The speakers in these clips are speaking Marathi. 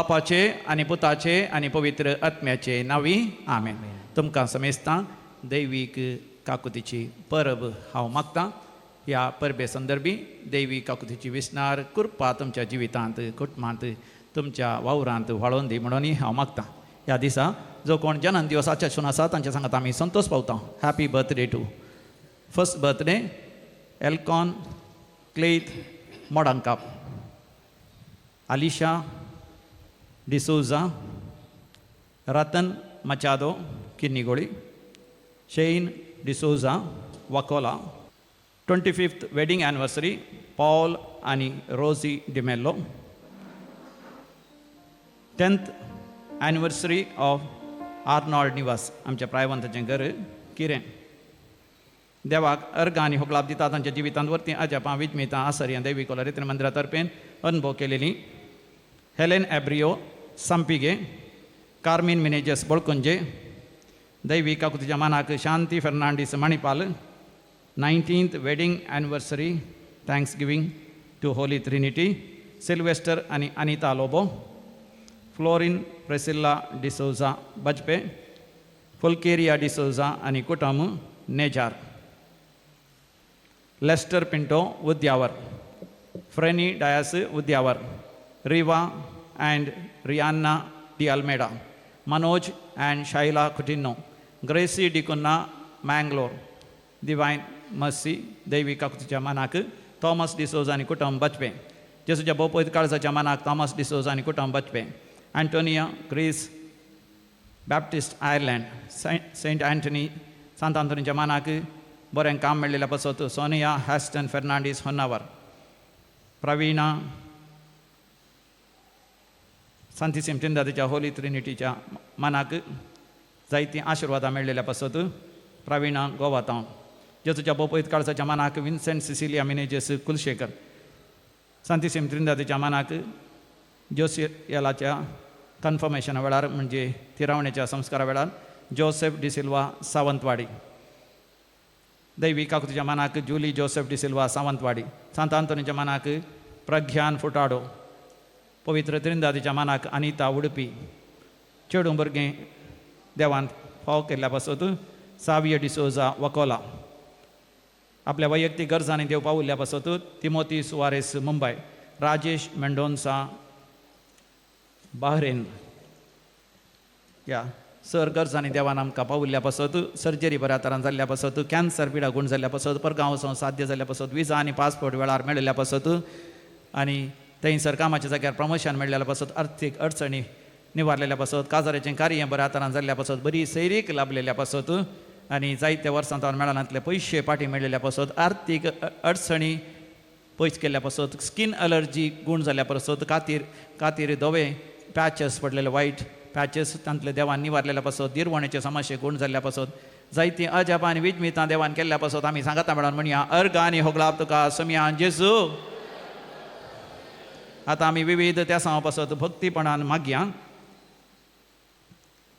बापाचे आनी पुताचे आनी पवित्र आत्म्याचे नांवी आमेन. तुमकां समेस्तां दैवीक काकुतीची परब हांव मागतां. ह्या परबे संदर्भी दैवी काकुतीची विस्नार कृपा तुमच्या जिवितांत कुटुंबांत तुमच्या वावरांत वाळोवन दी म्हणून हांव मागतां. ह्या दिसा जो कोण जन्म दिवस आचेसून आसा तांच्या सांगात आमी संतोश पावता. Happy birthday to first birthday एल्कॉन क्लेथ Modankap, Alisha D'Souza, Ratan Machado Kinnigoli, Shane D'Souza Vakola. 25th wedding anniversary Paul आणि Rosy D'Mello. 10th anniversary of Arnold निवास, आमच्या प्रायवंताचें घर किरें. देवाक अर्घ आनी होगलाप दिता तांच्या जिवितांत वर्ती अजापां विजमितां आसर्यां दैवी कोलारित्र मंदिरा तर्फेन अनुभव केलेली Helen Abreo Sampige, Carmine Menezes Bolkunje, दैवी काकुतीच्या मानाक Shanti Fernandes Manipal. 19th wedding anniversary thanksgiving to holy trinity Sylvester आनी Anita Lobo, Florine Priscilla D'Souza Bajpe, फुलकेरिया डिसोजा आनी कुटुंब नेजार. Lester Pinto Udyavar, Freny Dias Udyavar, Riva and Rianna D'Almeida, Manoj and Shaila Coutinho, Gracy D'Cunha Mangalore. Divine mercy दैवी काकुतीच्या मानाक थॉमस डिसोजा आनी कुटुंब बचपे. जेसूच्या भोवपयत काळजाच्या मानाक थॉमस डिसोजा आनी कुटुंब Bajpe. Antonia Grace Baptist Ireland, Saint Anthony सांत आंतोनीच्या मानाक बरें काम मेळिल्ल्या पासत सोनिया हॅस्टन फेर्नांडीस होन्नावर. प्रवीणा सांतिसीम ट्रिनिदादीच्या होली ट्रिनिटीच्या मानाक जायतीं आशिर्वादां मेळिल्ल्या पासत प्रवीणा गोवातांव. जेसूच्या भोवपयत काळजाच्या मानाक विन्सेंट सिसिलिया मिनेजेस कुलशेकर. सांतिसीम ट्रिनिदादीच्या मानाक जोसियलाच्या कन्फर्मेशना वेळार म्हणजे तिरावणेच्या संस्कारा वेळार जोसेफ डिसिल्वा सावंतवाडी. दैवी काकुतीच्या मानाक जुली जोसेफ डिसिल्वा सावंतवाडी. सांत आंतोनीच्या मानाक प्रज्ञान फुटाडो. पवित्र त्रिनिदादीच्या मानाक अनिता उडपी. चेडूं भुरगें देवान फाव केल्ल्या पासत सावियो डिसोजा वकोला. आपल्या वैयक्तीक गरजांनी देव पावुल्ल्या पासत तिमोती सुवारेस मुंबय. राजेश मेंडोन्सा बाहरेन. या सर गरजांनी देवान आमकां पावुल्ल्या पासत सर्जरी बऱ्या तरान जाल्ल्या पासत कॅन्सर पिडा गुण जाल्ल्या पासत परगांव वचूंक साध्य जाल्ल्या पासत विजा आनी पासपोर्ट वेळार मेळिल्ल्या पासत आनी थंयसर कामाच्या जाग्यार प्रमोशन मेळिल्ल्या पासत अर्थीक अडचणी निवारलेल्या पासत काजाराचें कार्य बऱ्या तरान जाल्ल्या पासत बरी सैरीक लाभलेल्या पासत आनी जायत्या वर्सां तावन मेळनातले पयशे पाटी मेळिल्ल्या पासत आर्थीक अडचणी पयस केल्ल्या पासत स्कीन अलर्जी गुण जाल्ल्या पासत खातीर धवे पॅचेस पडलेले वायट पॅचेस तांतले देवान निवारलेल्या पासत निर्वणेचे समस्ये गुण जाल्ल्या पासत जायतीं अजापां आनी विजमितां देवान केल्ल्या पासत आमी सांगाता मेळोन म्हणया अर्घ आनी होगलाप तुका समियान जेजू. आतां आमी विविध त्या सांव पासत भक्तीपणान मागया.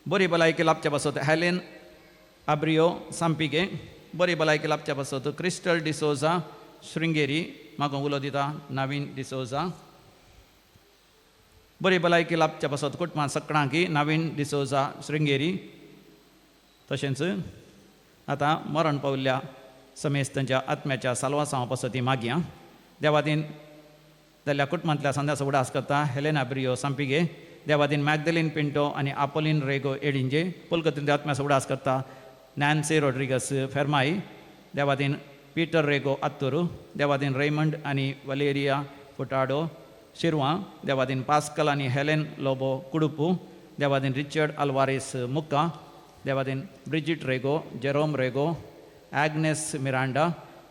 बरी भलायकी लाभच्या पासत हेलेन अब्रियो सांपिगे. बरी भलायकी लाभच्या पासत क्रिस्टल डिसोजा श्रिंगेरी. म्हाका उलो दिता नवीन डिसोजा. बरी भलायकी लाभच्या पासत कुटुंबां सगळ्यांकी नवीन डिसोजा श्रिंगेरी. तशेंच आतां मरण पावल्ल्या समेस्तांच्या आत्म्याच्या साल्वासांव पासत मागया. देवादीन जाल्ल्या कुटुंबांतल्या संध्याचो उडास करता हेलेन अब्रियो सांपिगे. देवादीन मॅगदलीन पिंटो आनी आपोलिन रेगो एडिंजे. पुलकत्रींच्या आत्म्याचो उडास करता नॅन्सी रोड्रिगस फेर्माई. देवादीन पीटर रेगो आत्तूर. देवादीन रेमंड आनी वलेरिया फुटाडो शिरवां. देवादीन पास्कल आनी हेलेन लोबो कुडुपू. देवादीन रिचर्ड अल्वारेस मुक्का. देवादीन Bridget Rego, Jerome Rego, Agnes Miranda,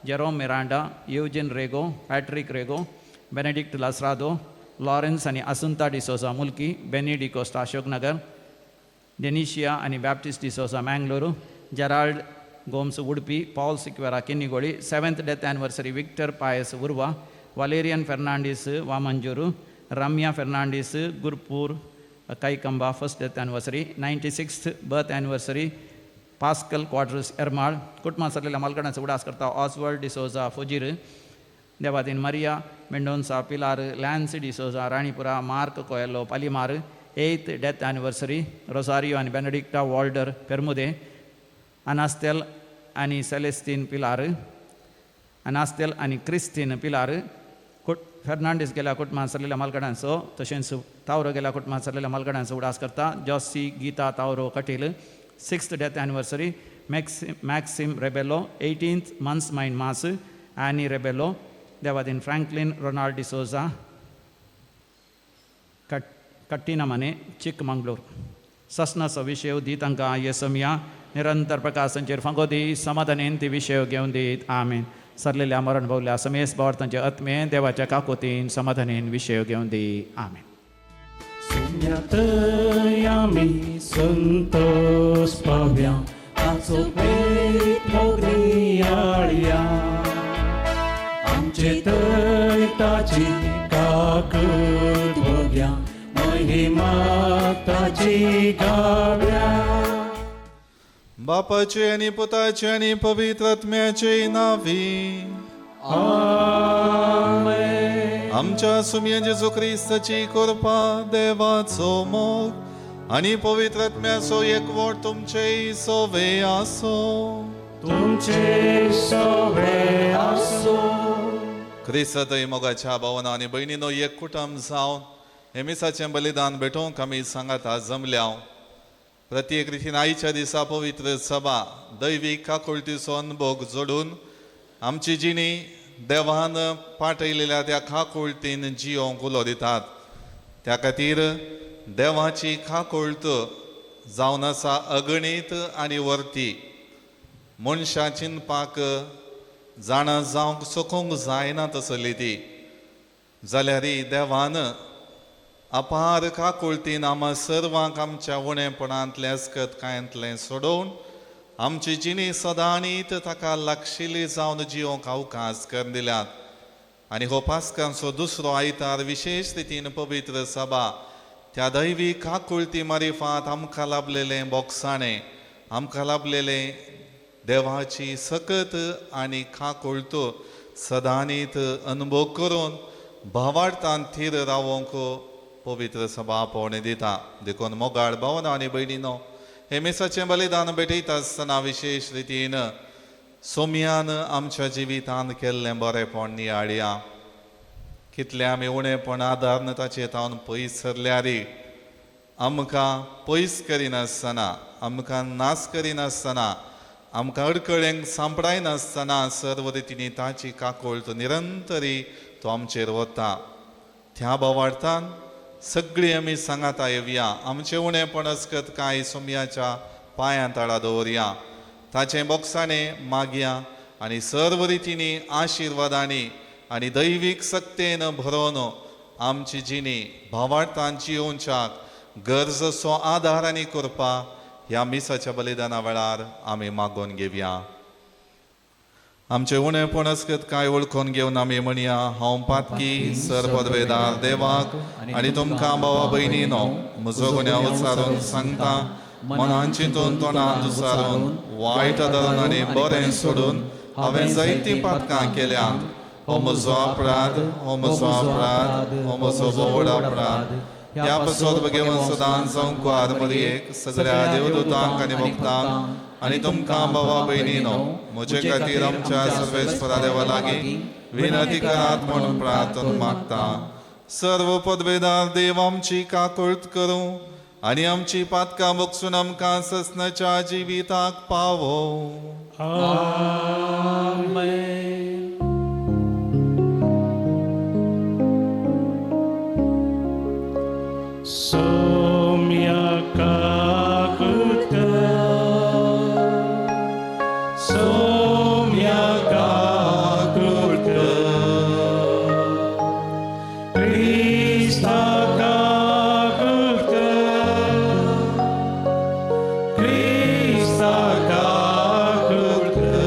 Jerome Miranda, Eugene Rego, Patrick Rego, Benedict Lasrado, Lawrence आनी Assunta D'Souza Mulki. Benny D'Costa Ashoknagar. Denishia आनी Baptist D'Souza Mangaluru. Gerald Gomes Udupi. Paul Sequeira Kinnigoli. 7th death anniversary Victor Pius Urwa. Valerian Fernandes Vamanjoor. Ramya Fernandes Gurpur Kaikamba 1st death anniversary. 96th birth anniversary Pascal quarters Ermal. कुटुंबां सरलेल्या मालकणाचो उडास करता ऑसवर्ल्ड डिसोजा फुजीर. देवादीन Maria Mendonça, Pilar, Lance Di Souza, Ranipura, Mark Coelho, Palimar, 8th death anniversary, Rosario and Benedicta Walder Permude, Anastel आणि Celestine Pilar, Anastel आणि Christine Pilar, Fernandes गेल्या कुटुंबात सरलेल्या मालगड्यांचो तशेंच तावरो गेल्या कुटुंबात सरलेल्या मालगड्यांचो उडास करता जॉसी Gita तावरो Kateel 6th death anniversary Maxim Rebello 18th months mind mass Annie Rebello Devadin Franklin Ronald D'Souza कट्टीना मने चिकमंगळूर ससनस विषय दी तांकां येसमिया निरंतर प्रकाशांचेर फंगोदी समाधानेन ती विषय घेवन दीत आमेन सरलेल्या मरण भोवल्या समेस भावार्थांचे आत्मे देवाच्या काकोतीन समाधानेन विषय घेवन दी आमेन Sunyatayami santos pavya Atsopet logriyalya Amche taci kakut bogya Mahima taci gavya बापाचे आणि पुताचे आणि पवित्र आत्म्याचे नावी Amen आमच्या सुम्य जेजू ख्रिस्ताची कृपा देवाचो मोग आणि पवित्र आत्म्याचो एकवट तुमचे सोवे आसो तुमचे सगळे आसो ख्रिस्ताय मोगाच्या भावना आणि बहिणीनो एक कुटुंब जावन हेमिसाचें बलिदान भेटोवंक आमी सांगाता जमल्या प्रत्येक रितीन आयच्या दिसा पवित्र सभा दैवीक काकुळतीचो अनुभव जोडून आमची जिणी देवान पाठयलेल्या त्या काकुळतीन जियोंक उलो दितात त्या खातीर देवाची काकुळत जावन आसा अगणीत आनी वर्ती मनशां चिंतपाक जाणा जावंक सोखूंक जायना तसली ती जाल्यार देवान अपार काकुळतीन आम्हा सर्वांक आमच्या उणेपणांतले अस्कतकायांतलें सोडोवन आमची जिणी सदांनीत ताका लागशिल्ली जावन जियोंक अवकाश करून दिल्यात आनी हो पास्कांचो दुसरो आयतार विशेश रितीन पवित्र सभा त्या दैवी काकुळती मारिफात आमकां लाभलेलें बोगसाणें आमकां लाभलेलें देवाची सकत आनी काकुळत सदांनीत अनुभव करून भावार्थान थीर रावोंक पवित्र सभा पोवणे दिता देखून मोगाळ भावना आनी भयणीनो हे मिसाचें बलिदान भेटयता आसतना विशेष रितीन सोम्यान आमच्या जिवितान केल्लें बरेंपण नियाळया कितले आमी उणेपण आदारन ताचे तावन पयस सरल्यारी आमकां पयस करिनासतना आमकां नास करिनासतना आमकां अडकळेंक सांपडायनासतना सर्व रितीनी ताची काकुळत निरंतरी तो आमचेर वता त्या भावार्थान सगळीं आमी सांगाता येवया आमचें उणेपण अस्कत कांय सोम्याच्या पांयां तळा दवरया ताचें बोगसाणें मागया आनी सर्व रितीनी आशिर्वादांनी आनी दैवीक सक्तेन भरोवन आमची जिणी भावार्थान जियोवच्याक गरजसो आदार आनी कृपा ह्या मिसाच्या बलिदाना वेळार आमी मागोवन घेवया आमचे उणेपण अस्कत काय वळखून घेवन आमी म्हणया हांव पातकी सरपदवेदार देवाक आनी तुमकां भावा भयणीनो म्हजो गुन्यांव उचारून सांगता मनान चिंतून तोंडान दुसारून वायट धरून आनी बरें सोडून हांवें जायतीं पातकां केल्यात हो म्हजो अपराध हो म्हजो अपराध हो म्हजो व्हड अपराध ह्या पसोत घेवन सदांच जावंक कुवार मरयेक सगळ्या देवदूतांक आनी भक्तांक आनी तुमकां भावा भयणीनो म्हजे खातीर आमच्या सर्वेस्परा देवा लागीं विनंती करात म्हणून प्रार्थना मागता सर्व पदवेदार देव आमची काकुळत करूं आनी आमची पातकां बगसून आमकां ससनाच्या जिविताक पावो Amen Somya kakutka Somya kakutka Krista kakutka Krista kakutka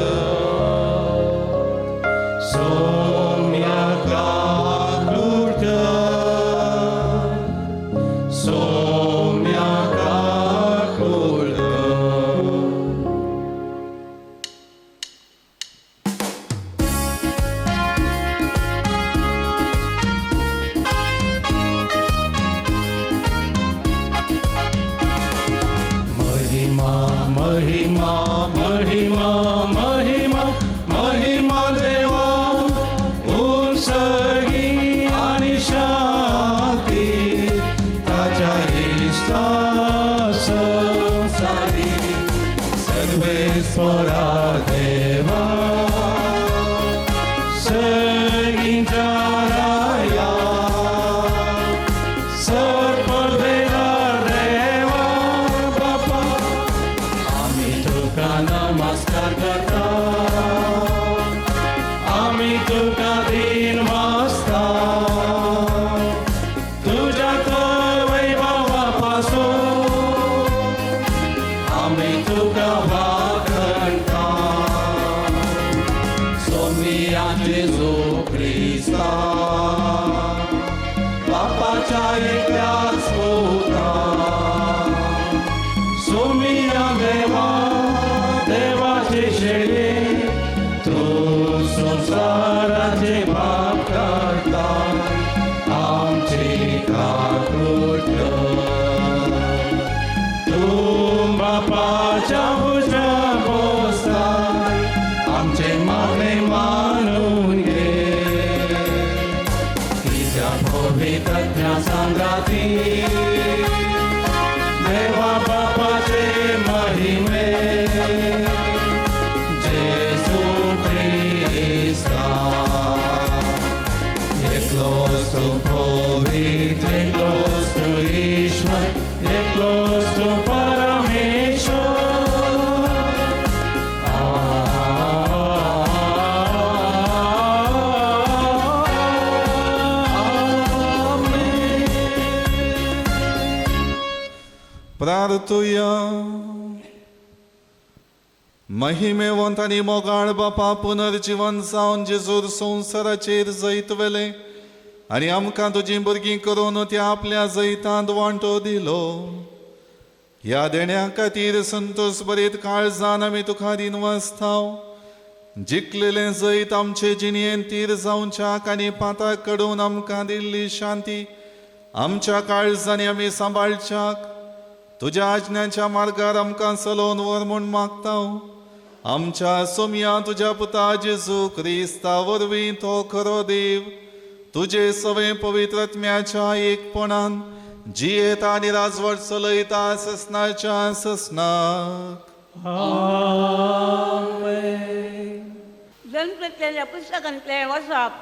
संसारी सर्वेश्वरा देवा सगळींच्या राया सर्ववेदार देवा बापा आम्ही तुका नमस्कार करता आम्ही तुका दिन वाजता तुझ्या तर वैभवापासून आम्ही तुका वाखणता सोमिया जेजू ख्रिस्ता बापाच्या एकल्याच पुत्रा सोमिया देवा देवाचे शेळे तू संसाराचे बाप करता आमचे काकृत्य तू बापाच्या भुजा बसताय आमचे मागणे मानून घे तुझ्या पवित्र संगाती देवा बापाचे महिमे जेसू ख्रिस्ता एकलोच तू पवित्र एकलोच तू ईश्वर एकलोच तू परमेश्वर प्रार्थुया महिमेवंत आणि मोगाळ बापा पुनर्जीवन जावन जेजूर संवसाराचेर जैत वेले आणि आमकां तुजी भुरगीं करून त्या आपल्या जैतांत वांटो दिलो ह्या देण्या खातीर संतोष भरीत काळजान आमी तुका दिनवासताव जिखलेलें जैत आमचे जिणयेन तीर जावच्याक आनी पाताक कडून आमकां दिल्ली शांती आमच्या काळजांनी आमी सांबाळच्याक तुज्या आज्ञांच्या मार्गार आमकां चलोवन व्हर म्हूण मागतां आमच्या सोम्या तुज्या पुता जेजू क्रिस्ता वरवीं तो खरो देव तुजे सवे पवित्रत्म्याच्या एकपणान जियेता आनी राजवट चलयता ससनाच्या ससनाक जन्मप्रत्येच्या पुस्तकांतले वचप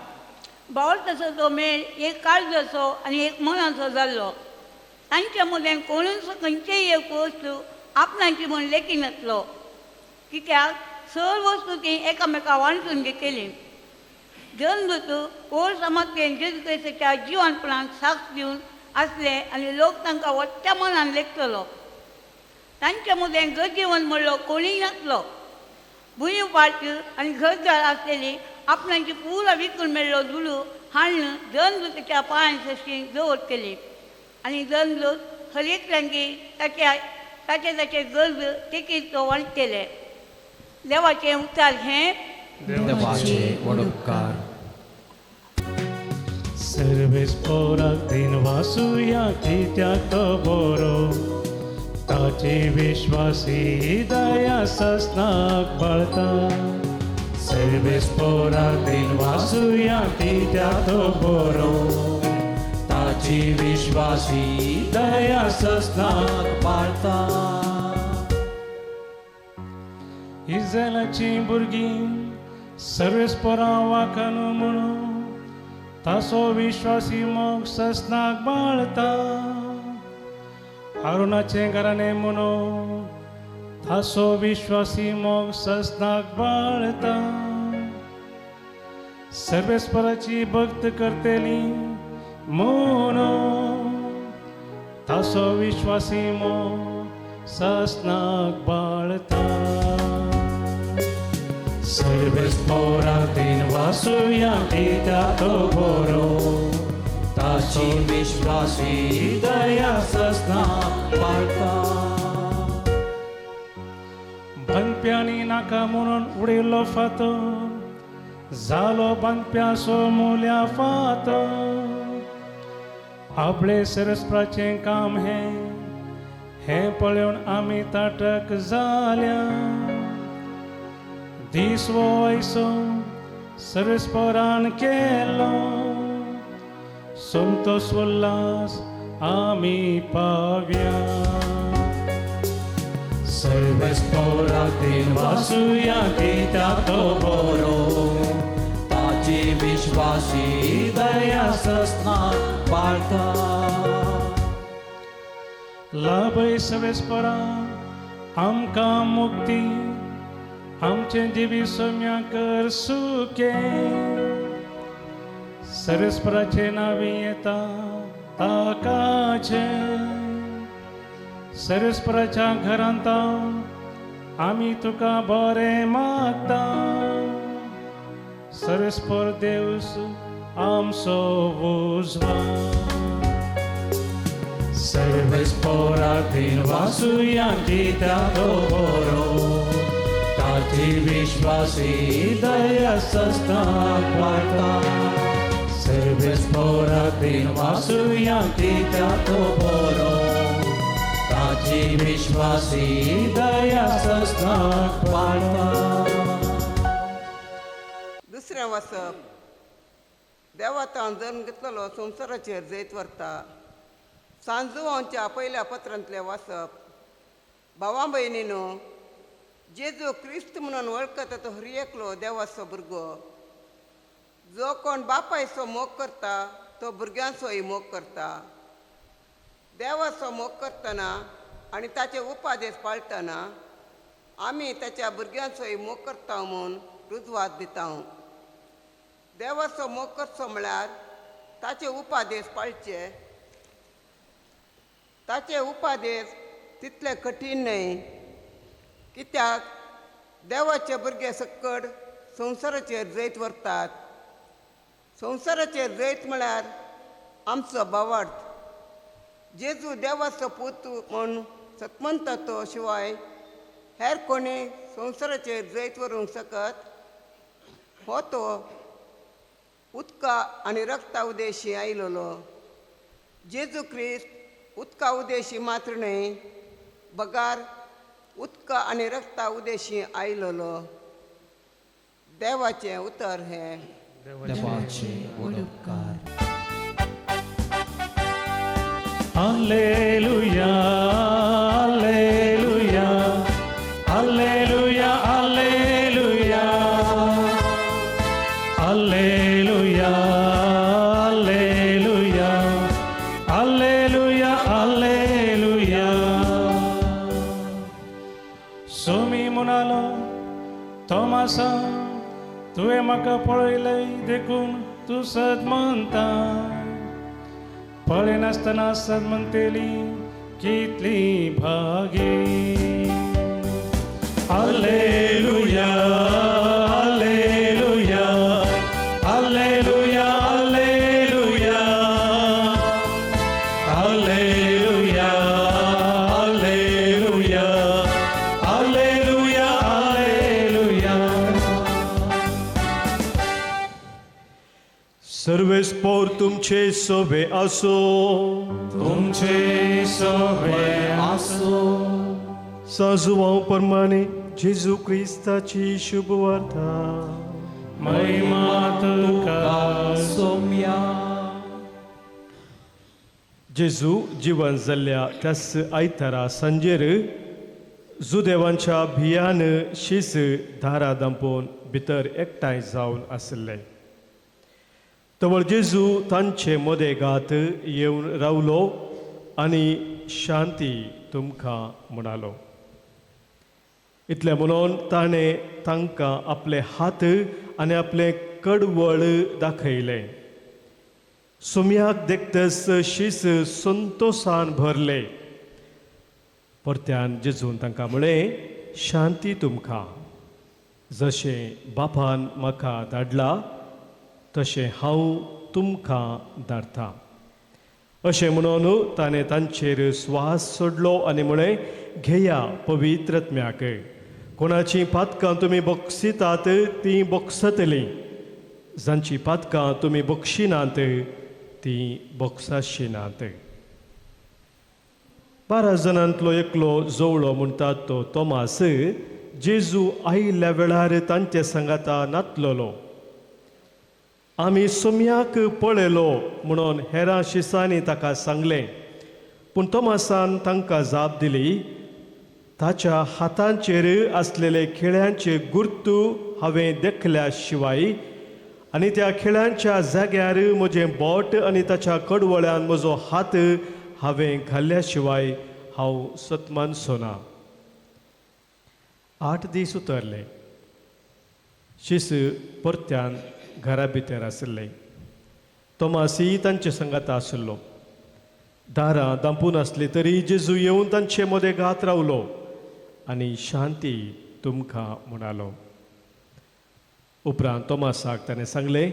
बावळ तसो तो मेळ एक काळजाचो आनी एक मनाचो जाल्लो तांच्या मदें कोणूच खंयचेय एक वस्तू आपणाची म्हूण लेखी नासलो कित्याक सर्व वस्तू ती एकामेका वांटून घेतली जल्मदूत ओर समाजकेन जेजू क्रिस्ताच्या जिवंतपणाक साक्ष दिवन आसले आनी लोक तांकां वट्ट्या मनान लेखतलो तांच्या मदें गरजेवंत म्हणलो कोणीय नासलो भुंय पाट आनी घरदार आसलेली आपणाची पुरा विकून मेळ्ळो दुलू हाडून जल्मदूताच्या पांयां सशी दवरतली आनी जल्मदूत हर एकल्यांकी ताचे गरज तेकीत तो वांटतले देवाचें उतार हें देवाचे वडोपकार सर्वेस पोराक दिन वासुया कित्याक तो बरो ताची विश्वासी दया ससनाक बळटा सर्वेस पोराक दिन वासुया कित्याक तो बरो ताची विश्वासी दया ससनाक बळटा इस्रायलाची भुरगीं सर्वेस्परां वाखान म्हणून तासो विश्वासी मोग ससनाक बाळता हारुनाचे घराणे म्हणून तासो विश्वासी मोग ससनाक बाळता सर्वेस्पराची भक्त करतेली म्हणून तासो विश्वासी मोग ससनाक बाळता सर्वेस पोराक दिन वासुया कित्याक तो बरो ताची विश्वासी दया ससनाक बाळटा बांदप्यांनी नाका म्हणून उडिल्लो फातर जालो बांदप्याचो मोल्या फातर आपले सरस्प्राचें काम हें पळोवन आमी ताटक जाल्या दीस वो ऐसो सरस्परान केलो संतोष उल्हास आमी पावया सर्वस्फोरातील वासुया त्यातो बरो ताची विश्वासी दया ससना पाळता लाभय सवेस्परा आमकां मुक्ती आमचे जिवी सोम्या कर सुखे सरस्पराचे नावी येता ताकाचे सरस्पराच्या घरांत आमी तुका बरें मागता सरस्पर देवस आमचो उजवा सर्वस्फोरातील वासुया त्यातो बरो ताची विश्वासी दया ससना पाळता सर्वस्फोरातील वासुया त्यातो बरो ताची विश्वासी दया ससना पाळता दुसरें वचप देवातान जल्म घेतलेलो संवसाराचेर जैत व्हरता सांजुवांच्या पयल्या पत्रांतलें वाचप भावां भयणीनो जेजू क्रिस्त म्हणून वळखता तो हर एकलो देवाचो भुरगो जो कोण बापायचो मोग करता तो भुरग्यांचोय मोग करता देवाचो मोग करतना आनी ताचे उपादेश पाळटना आमी ताच्या भुरग्यांचोय मोग करता म्हूण रुजवात दिता देवाचो मोग करचो म्हळ्यार ताचे उपादेश पाळचे ताचे उपादेश तितले कठीण न्हय कित्याक देवाचे भुरगे सक्कड संवसाराचेर जैत व्हरतात संवसाराचेर जैत म्हळ्यार आमचो भावार्थ जेजू देवाचो पूत म्हूण सकमंता तो शिवाय हेर कोणी संवसाराचेर जैत व्हरूंक शकत हो तो उदका आनी रक्ता उदेशी आयलोलो जेजू क्रिस्त उदका उदेशी मात्र न्हय बगार उदका आनी रक्ता उदेशी आयलोलो देवाचें उतर हें देवाचे उपकार Alleluia, Alleluia, Alleluia, Alleluia, Alleluia, Alleluia, Alleluia, Alleluia. Somi म्हणालो तोमासा तुवें म्हाका पळयलय देखून तूं सद म्हणटा पळय नासतना सद म्हणटली कितली भागी Alleluia, Alleluia, Alleluia, Alleluia, Alleluia, Alleluia, Alleluia, Alleluia. सर्वेस्पोर तुमचे सोबे असो तुमचे सोबे आसो साजुवां प्रमाणे जेजू क्रिस्ताची शुभ वार्ता महिमा तुका सोम्या जेजू जिवन जाल्ल्या त्याच आयतारा सांजेर जुदेवांच्या भियान शीस दारां दांपोवन भितर एकठांय जावन आसले तवळ जेजू तांचे मोदेगात येवन रावलो आनी शांती तुमकां म्हणालो इतलें म्हणून ताणें तांकां आपले हात आनी आपले कडवळ दाखयलें सुम्याक देखतस शीस संतोषान भरले परत्यान जेजून तांकां म्हळें शांती तुमकां जशें बापान म्हाका धाडला तशें हांव तुमकां धाडटां अशें म्हणून ताणें तांचेर स्वास सोडलो आनी म्हळें घेया पवित्रत्म्याक कोणाचीं पातकां तुमी बक्षितात तीं बक्षतलीं जांचीं पातकां तुमी बक्षिनात तीं बक्षाशिनात 12 जाणांतलो एकलो जवळो म्हणटात तो तोमास जेजू आयिल्ल्या वेळार तांचे सांगाता नातलोलो आमी सुम्याक पळयलो म्हणून हेरां शिसांनी ताका सांगलें पूण तोमासान तांकां जाप दिली, ताच्या हातांचेर आसलेले खिळ्यांचे गुर्तू हांवें देखल्या शिवाय आनी त्या खिळ्यांच्या जाग्यार म्हजें बोट आनी ताच्या कडवळ्यान म्हजो हात हांवें घाल्ल्या शिवाय हांव सतमानसो ना. 8 दीस उतरले. शिस परत्यान घरा भितर आसले. तोमासी तांचे संगात आशिल्लो. दारां दांपून आसली तरी जेजू येवन तांचे मदेगांत रावलो आनी शांती तुमकां म्हणालो. उपरांत तोमासाक ताणें सांगलें,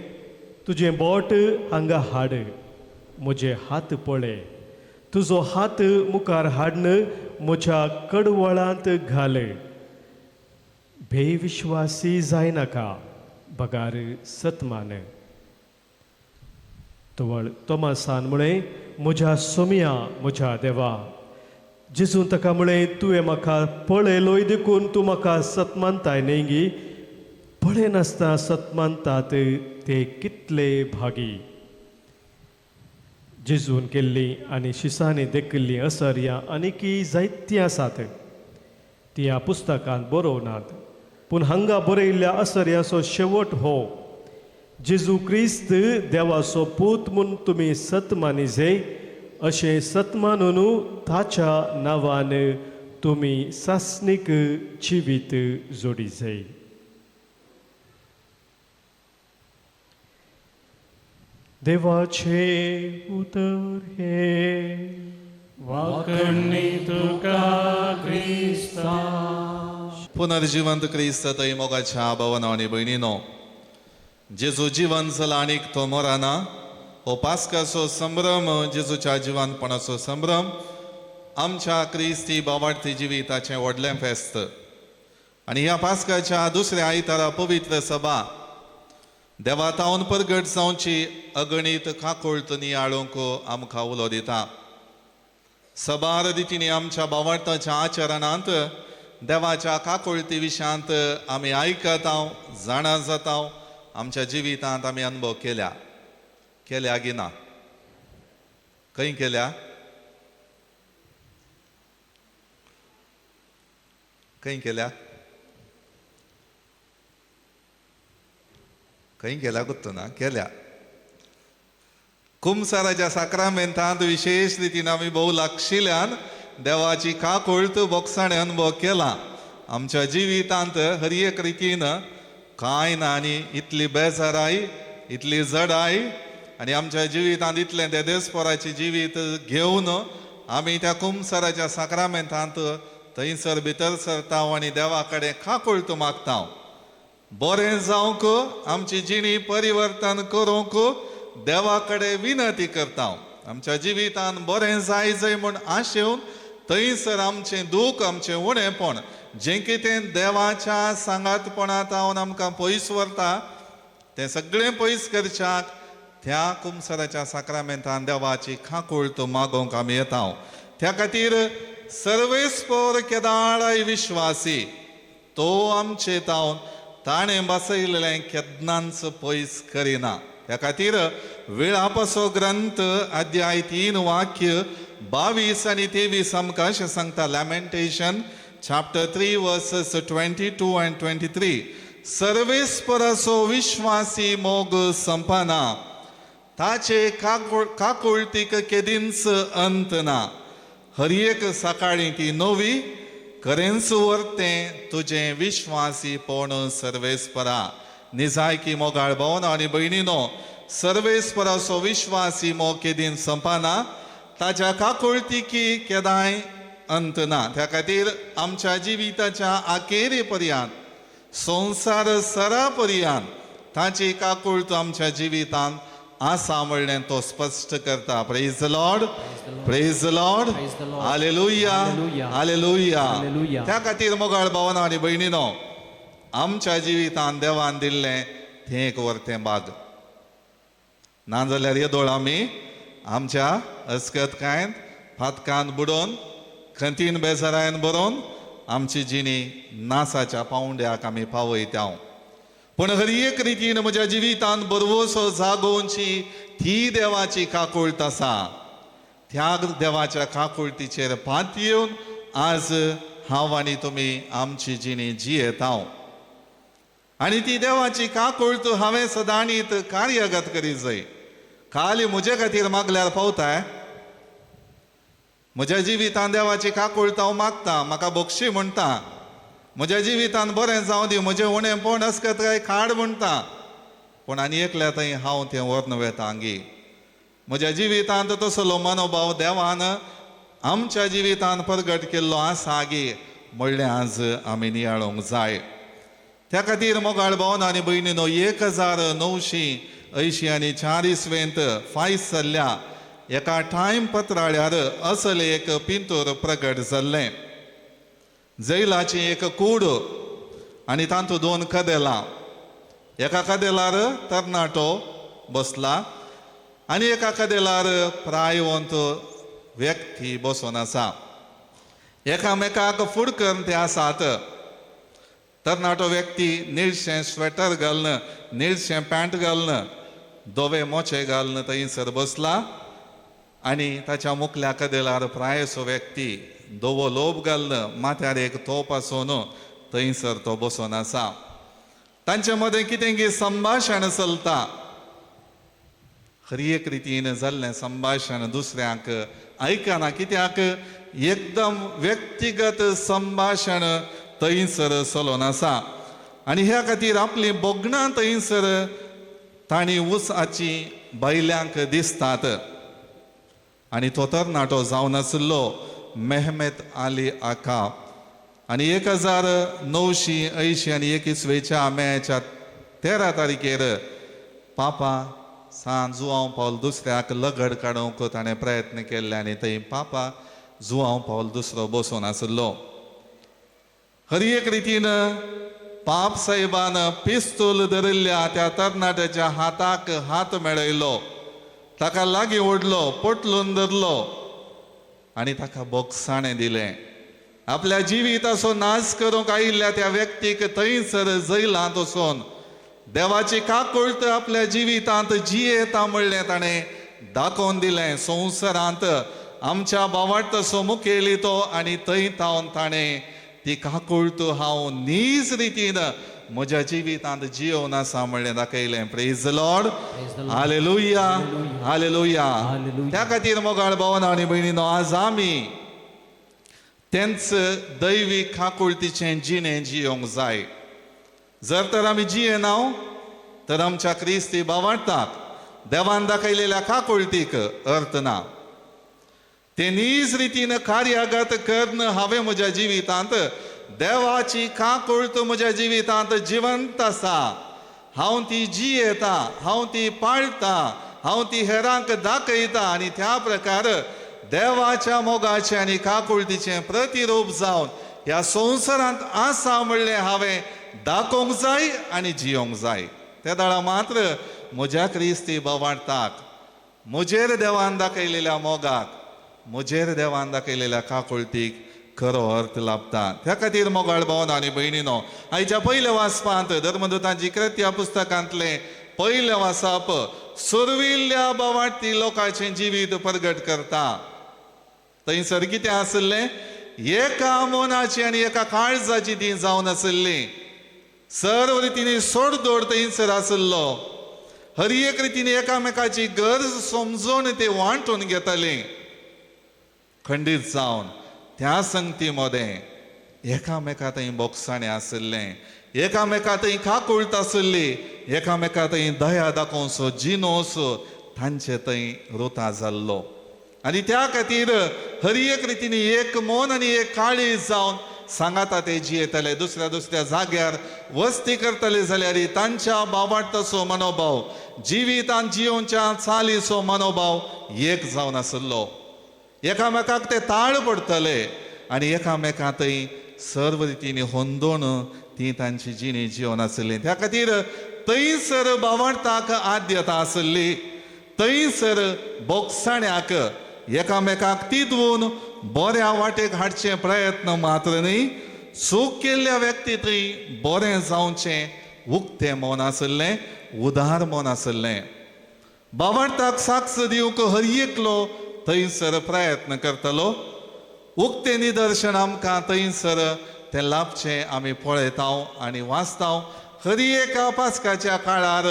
तुजें बोट हांगा हाड, म्हजे हात पळय. तुजो हात मुखार हाडन म्हज्या कडवळांत घाल. बेविश्वासी जायनाका, बगार सतमान. तवळ तोमासान म्हळें, म्हज्या सोम्या, म्हज्या देवा. जेजून ताका म्हळें, तुवें म्हाका पळयलोय देखून तूं म्हाका सतमानताय न्ही गी. पळय नासतना सतमानतात ते कितले भागी. जेजून केल्ली आनी शिसांनी देखिल्ली असर्यां आनीकय जायतीं आसात. ती ह्या पुस्तकांत बरोवनात, पूण हांगा बरयल्ल्या असर्याचो शेवट हो: जेजू क्रिस्त देवाचो पूत म्हूण तुमी सतमानिजे, अशें सतमानून ताच्या नांवान तुमी सासणीक जिवीत जोडिजे. देवाचे उतर हे वाकणी तुका क्रिस्ता. पुनर्जिवंत क्रिस्त थंय मोगाच्या भावना आनी भयणीनो, जेजू जिवन जाला आनीक तो मरना. हो पास्काचो संभ्रम, जेजूच्या जिवंतपणाचो संभ्रम, आमच्या क्रिस्ती बावार्थी जिविताचें व्हडलें फेस्त. आनी ह्या पास्काच्या दुसऱ्या आयतारा पवित्र सभा देवातावन परगट जावची अगणीत काकुळत नियाळूंक आमकां उलो दिता. सबार रितींनी आमच्या बावार्थाच्या आचरणांत देवाच्या काकुळती विशयांत आमी आयकता, जाणा जाता, आमच्या जिवितांत आमी अनुभव केल्या की ना? खंय केल्या? खंय केल्या? खंय केल्या गुत्तो ना? केल्या. कुंभसाराच्या साक्रामेंतांत विशेष रितीन आमी भोव लागशिल्ल्यान देवाची काकुळत बोगसाणें अनुभव केला. आमच्या जिवितांत हर एक रितीन कांय ना आनी इतली बेजाराय, इतली जडाय आनी आमच्या जिवितांत इतलें देदेस्पराचें जिवीत घेवन आमी त्या कुंभसाराच्या साक्रामेंतांत थंयसर भितर सरता आनी देवा कडेन काकुळत मागता. बरें जावंक, आमची जिणी परिवर्तन करूंक देवा कडेन विनंती करता. आमच्या जिवितांत बरें जाय म्हूण आशेवन थंयसर आमचें दूख, आमचें उणेपण, जें कितें देवाच्या सांगातपणांत हांव आमकां पयस व्हरता, तें सगळें पयस करच्याक त्या कुंभसाराच्या साक्रामेंतान देवाची काकुळत मागोवंक आमी येता. त्या खातीर सर्वेस्पर केदाळाय विश्वासी तो आमचे तावन ताणें बसयलेलें केदनांच पयस करिना. त्या खातीर वेळापसो ग्रंथ अध्याय 3 वाक्य 22 आनी 23 आमकां अशें सांगता. Lamentation chapter 3 verses 22 and 23. सर्वेस्पराचो विश्वासी मोग संपना, ताचे काकुळतीक केदींच अंत ना. हर एक सकाळी ती नवी करेंच व्हरतें तुजें विश्वासीपण सर्वेस्परा. निजायकी मोगाळ भावना आनी भयणीनो, सर्वेस्पराचो विश्वासी मोग केदीन संपना, ताच्या काकुळतीकी केदांय अंत ना. त्या खातीर आमच्या जिविताच्या आखेरे पर्यंत, संवसार सरा पर्यंत ताची काकुळत आमच्या जिवितांत आसा म्हणलें तो स्पश्ट करता. Praise the Lord, praise the Lord, hallelujah, hallelujah. त्या खातीर मोगाळ भावना आनी भयणीनो, आमच्या जिवितांत देवान दिल्लें तें एक व्हरतें बाग. नाजाल्यार येदोळ आमी आमच्या अस्कतकायेंत फातकांत बुडोवन, खंतीन बेजारायन बरोवन आमची जिणी नासाच्या पावंड्याक आमी पावयता. पूण हर एक रितीन म्हज्या जिवितांत बरवोसो जागोवची ती देवाची काकुळत आसा. त्या देवाच्या काकुळतीचेर पात येवन आज हांव आनी तुमी आमची जिणी जियेता आनी ती देवाची काकुळत हांवें सदांनीत कार्यगत करी जाय. खाली म्हजे खातीर मागल्यार पावताय. म्हज्या जिवितान देवाची काकुळत हांव मागता, म्हाका बक्षी म्हणटा. म्हज्या जिवितान बरें जावं दी, म्हजें उणेंपण आसकत काय खाड म्हणटा. पूण आनी एकल्या थंय हांव तें व्हरून वेता आंगी. म्हज्या जिवितांत तसलो मनोभाव देवान आमच्या जिवितान प्रगट केल्लो आसा आगी म्हणलें आज आमी नियाळोंक जाय. त्या खातीर मोगाळ भावन आनी भयणीनो 1984 फायज जाल्ल्या एका टायम पत्राळ्यार असले एक पिंतूर प्रगट जाल्लें. जैलाची एक कूड आनी तातूंत 2 कदेलां. एका कदेलार तरणाटो बसला आनी एका कदेलार प्रायवंत व्यक्ती बसून आसा. एकामेकाक फुड करून ते आसात. तरणाटो व्यक्ती निळशें स्वेटर घालन, निळशें पॅन्ट घालन, धवे मोचे घालन थंयसर बसला आनी ताच्या मुखल्या कदेलार प्रायसो व्यक्ती धवो लोब घालन, माथ्यार एक तोप आसून थंयसर तो बसून आसा. तांचे मदें कितें संभाशण चलता. खरी एक रितीन जाल्लें संभाशण दुसऱ्यांक आयकना. कित्याक एकदम व्यक्तिगत संभाशण थंयसर चलोन आसा. आनी ह्या खातीर आपली बोगणां थंयसर तांणी उसाची बायल्यांक दिसतात. आनी तो तरणाटो जावन आसलो मेहमेत आली आका. आनी 1980 मेच्या 13 तारखेर पापा जुआंव पावल दुसऱ्याक लगड काडूंक ताणें प्रयत्न केल्ले आनी थंय पापा जुआंव पावल दुसरो बसून आसलो. खरी एक रितीन पाप साहेबान पिस्तूल धरिल्ल्या त्या तरणाट्याच्या हाताक हात मेळयलो, ताका लागीं ओडलो, पटलून धरलो आनी ताका बोगसाणें दिलें. आपल्या जिविताचो नाश करूंक आयिल्ल्या त्या व्यक्तीक थंयसर जैलांत वचून देवाची काकुळट आपल्या जिवितांत जियेता म्हणलें ताणें दाखोवन दिलें. संवसारांत आमच्या भावार्थ तसो मुखेली तो आनी थंय तावन ताणें ती काकुळट हांव नीज रितीन म्हज्या जिवितांत जियोवन आसा म्हणलें दाखयलें. Praise the Lord. Hallelujah, hallelujah. त्या खातीर मोगाळ भावन आनी भयणीनो आज आमी तेंच दैवीक काकुळटीचें जिणें जियोंक जाय. जर तर आमी जियेना तर आमच्या क्रिस्ती भावार्थाक देवान दाखयलेल्या काकुळटीक अर्थ ना. ते नीज रितीन कार्यगत करून हांवें म्हज्या जिवितांत देवाची काकुळट म्हज्या जिवितांत जिवंत आसा. हांव ती जियेता, हांव ती पाळटा, हांव ती हेरांक दाखयता आनी त्या प्रकार देवाच्या मोगाचें आनी काकुळटीचें प्रतिरूप जावन ह्या संवसारांत आसा म्हणलें हांवें दाखोवंक जाय आनी जियोंक जाय. त्या दाळा मात्र म्हज्या क्रिस्ती भावार्थाक म्हजेर देवान दाखयलेल्या मोगाक, म्हजेर देवान दाखयलेल्या काकुळटीक खरो अर्थ लाभता. त्या खातीर मोगाळ भावन आनी भयणीनो आयच्या पयल्या वाचपांत धर्मदूतांची कृत्या पुस्तकांतलें पयलें वाचप सुरविल्ल्या भावार्थी लोकांचें जिवीत प्रगट करता. थंयसर कितें आसलें? एका मोनाची आनी एका काळजाची ती जावन आसली. सर्व रितीनी सोडदोड थंयसर आसलो. हर एक रितीने एकामेकाची गरज समजून ते वांटून घेताले. खंडीत जावन त्या संगती मदें एकामेका थंय बोगसाणें आसलें, एकामेका थंय काकुळट आसली, एकामेका थंय दया दाखोवचो जिनोवचो तांचे थंय रुता जाल्लो. आनी त्या खातीर हर एक रितीने एक मन आनी एक काळीज जावन सांगाता ते जियेतले. दुसऱ्या दुसऱ्या जाग्यार वस्ती करतले जाल्यार तांच्या भावार्थाचो मनोभाव, जिवितांत जियोवच्या चालीचो मनोभाव एक जावन आसलो. एकामेकाक ते ताळ पडटले आनी एकामेका थंय सर्व रितीने होंदोन ती तांची जिणी जिवन आसली. त्या खातीर थंयसर भावार्थाक आद्यता आसली. थंयसर बोगसाण्याक एकामेकाक तिदवून बऱ्या वाटेक हाडचे प्रयत्न मात्र न्ही, चूक केल्ल्या व्यक्ती थंय बरें जावचें उक्तें मन आसलें, उदार मन आसलें. भावार्थाक साक्ष दिवंक हर एकलो थंयसर प्रयत्न करतलो. उक्ते निदर्शन आमकां थंयसर तें लाभचें आमी पळयता आनी वाचता. खरी एका पास्काच्या काळार